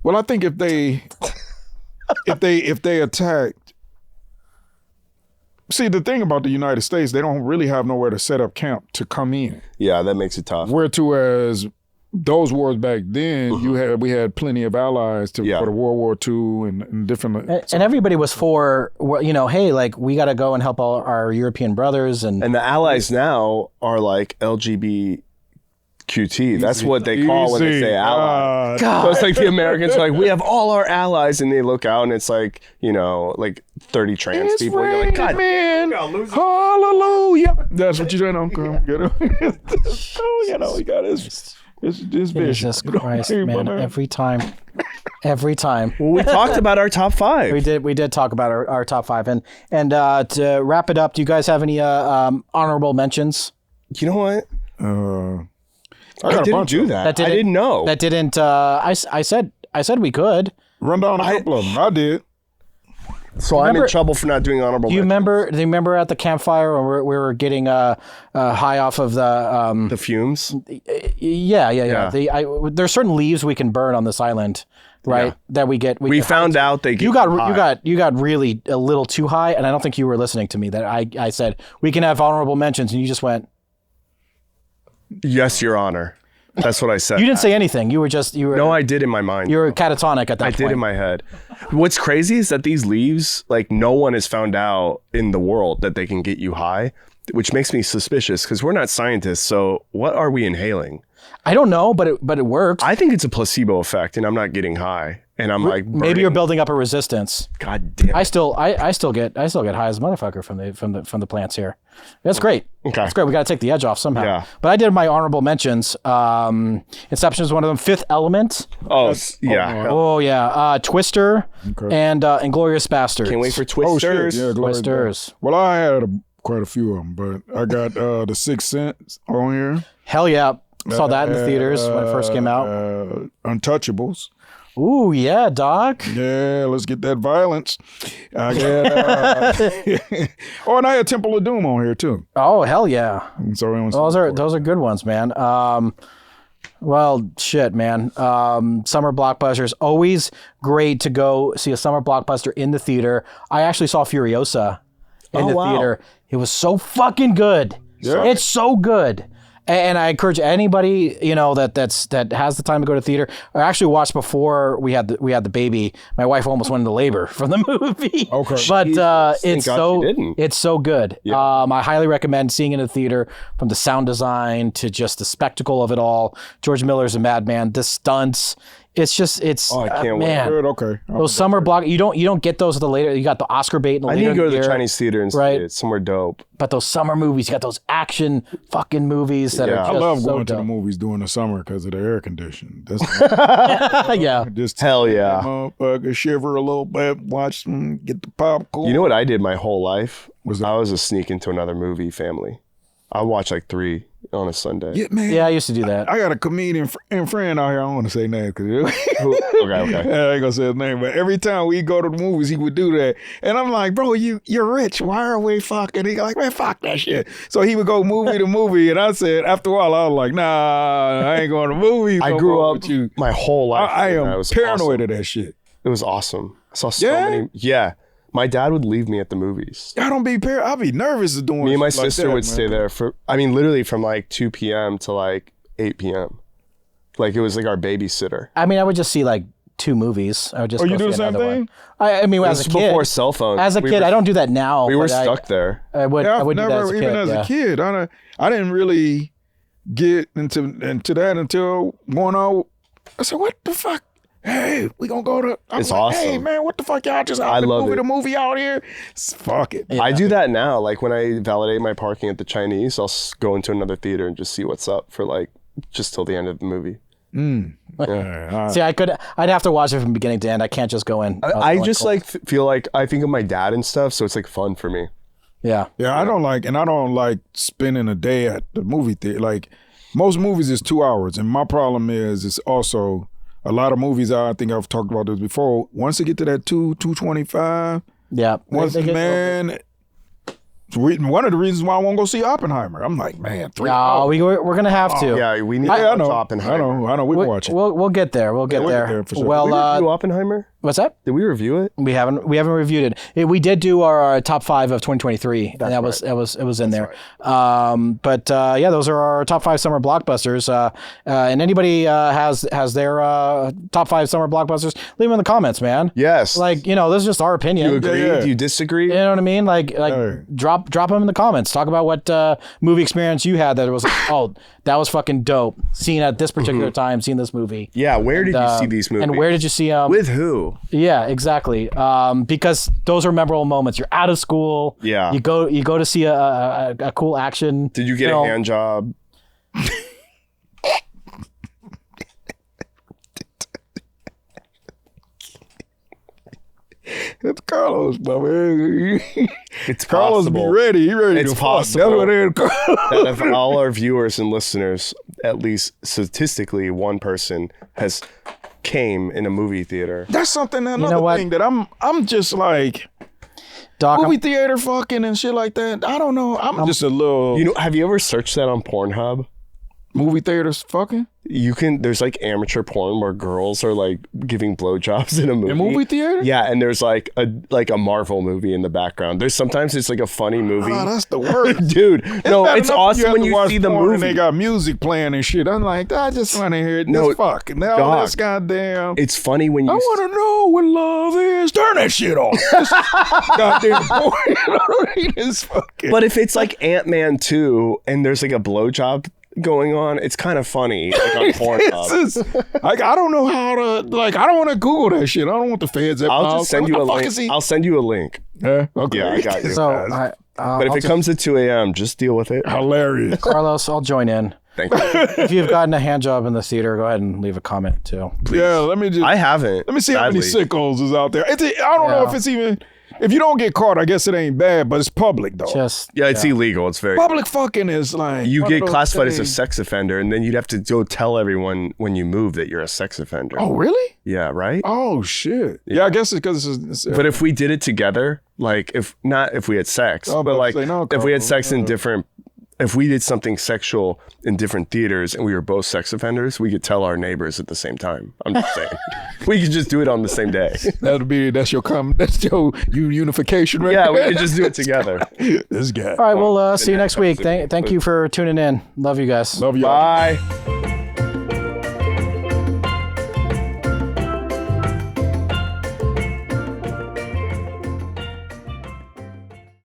Well, I think if they attacked. See, the thing about the United States, they don't really have nowhere to set up camp to come in. Yeah, that makes it tough. Whereas those wars back then, we had plenty of allies for the World War II and different. And everybody was for, hey, like we got to go and help all our European brothers. And the allies now are like LGBTQT. That's what they call when they say ally. So it's like the Americans are like, we have all our allies, and they look out and it's like, like 30 trans people. Raining, you're like, God, man. Hallelujah. That's what you're saying, Uncle. He got his vision. Jesus Christ, man. Every time. Well, we talked about our top 5. We did talk about our top 5. And to wrap it up, do you guys have any honorable mentions? You know what? I didn't do that. I didn't know. That didn't. I said we could run down a couple of them. I did. So I'm in trouble for not doing honorable. Do you remember at the campfire when we were getting high off of the fumes? Yeah. There's certain leaves we can burn on this island, right? Yeah. That we get. We found out they get you got really a little too high, and I don't think you were listening to me. That I said we can have honorable mentions, and you just went. Yes, Your Honor. That's what I said. You didn't say anything. You were. No, I did in my mind. You were catatonic at that point. I did in my head. What's crazy is that these leaves, like no one has found out in the world that they can get you high, which makes me suspicious because we're not scientists. So what are we inhaling? I don't know, but it works. I think it's a placebo effect, and I'm not getting high, and I'm like burning. Maybe you're building up a resistance. God damn it. I still get high as a motherfucker from the plants here. That's great. Okay, that's great. We got to take the edge off somehow. Yeah. But I did my honorable mentions. Inception is one of them. Fifth Element. Oh yeah. Oh yeah. Twister and Inglourious Basterds. Can't wait for Twisters. Oh, shit. Yeah, Twisters. Well, I had quite a few of them, but I got The Sixth Sense on here. Hell yeah. Saw that in the theaters when it first came out. Untouchables. Ooh, yeah, dog. Yeah, let's get that violence. I got, and I had Temple of Doom on here too. Oh, hell yeah. And so those are good ones, man. Well, shit, man. Summer blockbusters, always great to go see a summer blockbuster in the theater. I actually saw Furiosa in the theater. It was so fucking good. Yeah. It's so good. And I encourage anybody, that has the time to go to theater. I actually watched before we had the baby. My wife almost went into labor from the movie. Okay, but it's so good. Yeah. I highly recommend seeing it in the theater, from the sound design to just the spectacle of it all. George Miller's a madman. The stunts, It's just I can't wait. man. Good, okay. Those summer block you don't get those at the later. You got the Oscar bait in the I later need to go to the year. Chinese theater and see Right. it. Somewhere dope. But those summer movies, you got those action fucking movies that are Yeah. just I love so going to the dope. movies during the summer because of the air conditioning. That's Yeah. just Hell yeah. motherfucker, shiver a little bit, watch them, get the popcorn. You know what I did my whole life? Was that- I was a sneak into another movie family. I watch like 3 on a Sunday. Yeah, man. Yeah, I used to do that. I got a comedian friend out here. I don't want to say names because Okay. I ain't gonna say his name. But every time we go to the movies, he would do that, and I'm like, bro, you're rich. Why are we fucking? He like, man, fuck that shit. So he would go movie to movie, and I said, after a while, I was like, nah, I ain't going to movies. I no grew more up with you. my whole life. I doing that. am It was paranoid awesome. of that shit. It was awesome. I saw so Yeah? many. Yeah. My dad would leave me at the movies. I don't be paranoid. I'll be nervous of doing. Me and my shit like sister that, would man. stay there for, literally from like 2 p.m. to like 8 p.m. Like it was like our babysitter. I mean, I would just see like 2 movies. I would just. Oh, go you do see the same another one. thing? I mean, It as was a kid, before cell phones. as a We kid, were- I don't do that now. We were but stuck there. I would. Yeah, I would do that as a kid. even as yeah. a kid, I didn't really get into that until going out. I said, "What the fuck? Hey, we gonna go to?" I'm It's like, Hey, awesome. man, what the fuck? Y'all just I out love movie it. to movie out here? Fuck it. Yeah. I do that now. Like when I validate my parking at the Chinese, I'll go into another theater and just see what's up for like just till the end of the movie. See, I'd have to watch it from beginning to end. I can't just go in. I going just cold. like feel like I think of my dad and stuff, so it's like fun for me. Yeah. Yeah, I don't like spending a day at the movie theater. Like most movies is 2 hours, and my problem is it's also a lot of movies. I think I've talked about this before. Once they get to that 225, Yeah. once They get- man. One of the reasons why I won't go see Oppenheimer. I'm like, man, 3 No, hours. we're gonna have to. Yeah, we need Yeah, I to watch know. Oppenheimer. I know. We can watch it. We'll get there. We'll get we'll there. get there for sure. Did we Well, review Oppenheimer? what's that? Did we review it? We haven't reviewed it. We did do our top 5 of 2023, and that was in there. But yeah, those are our top 5 summer blockbusters. And anybody has their top 5 summer blockbusters, leave them in the comments, man. Yes. Like, this is just our opinion. you agree? yeah. Do you disagree? You know what I mean? Like Hey. drop them in the comments. Talk about what movie experience you had that was like, oh, that was fucking dope. Seeing at this particular time, seeing this movie. Yeah. Where did you see these movies? And where did you see them? With who? Yeah, exactly. Because those are memorable moments. You're out of school. Yeah. You go to see a cool action. Did you get film. a hand job? It's Carlos, my man. It's Carlos possible. be ready. He ready It's to possible. fuck. That's what it is. That if all our viewers and listeners, at least statistically, one person has came in a movie theater. That's something. Another what? thing that I'm just like Doc, movie theater fucking and shit like that. I don't know. I'm just a little Have you ever searched that on Pornhub? movie theaters fucking There's like amateur porn where girls are like giving blowjobs in a movie. in movie theater. Yeah, and there's like a Marvel movie in the background. There's sometimes it's like a funny movie. Oh, that's the worst. Dude, no, bad it's enough awesome have when to you watch see the porn movie. and they got music playing and shit. I'm like, I just want to hear No, this fucking now. dog. This goddamn. It's funny when you I want to know what love is. Turn that shit off. This goddamn porn. You know what I mean? It's fucking. But if it's like Ant-Man 2 and there's like a blowjob going on, it's kind of funny. Like on Pornhub. It's just, like I don't know how to like. I don't want to Google that shit. I don't want the feds. I'll just send you a What the fuck link. is he? I'll send you a link. Yeah, okay. Yeah, I got you. so But if it comes at 2 a.m., just deal with it. Hilarious. Carlos, I'll join in. Thank you. If you've gotten a hand job in the theater, go ahead and leave a comment too. Yeah, let me just. I haven't. Let me see how many sadly. sickos is out there. I don't know if it's even. If you don't get caught, I guess it ain't bad, but it's public though. Just Yeah, it's illegal. It's very. Public fucking is like You one get of those classified as a things. sex offender, and then you'd have to go tell everyone when you move that you're a sex offender. Oh really? Yeah, right? Oh shit. Yeah, I guess it's because it's But if we did it together, like if we had sex, Oh, but but like say no, if we had Carl. sex in different, if we did something sexual in different theaters and we were both sex offenders, we could tell our neighbors at the same time. I'm just saying, we could just do it on the same day. that's your unification right Yeah, we there. could just do it together. This guy. all right. We'll see you next week. Thank you for tuning in. Love you guys. Love you. Bye.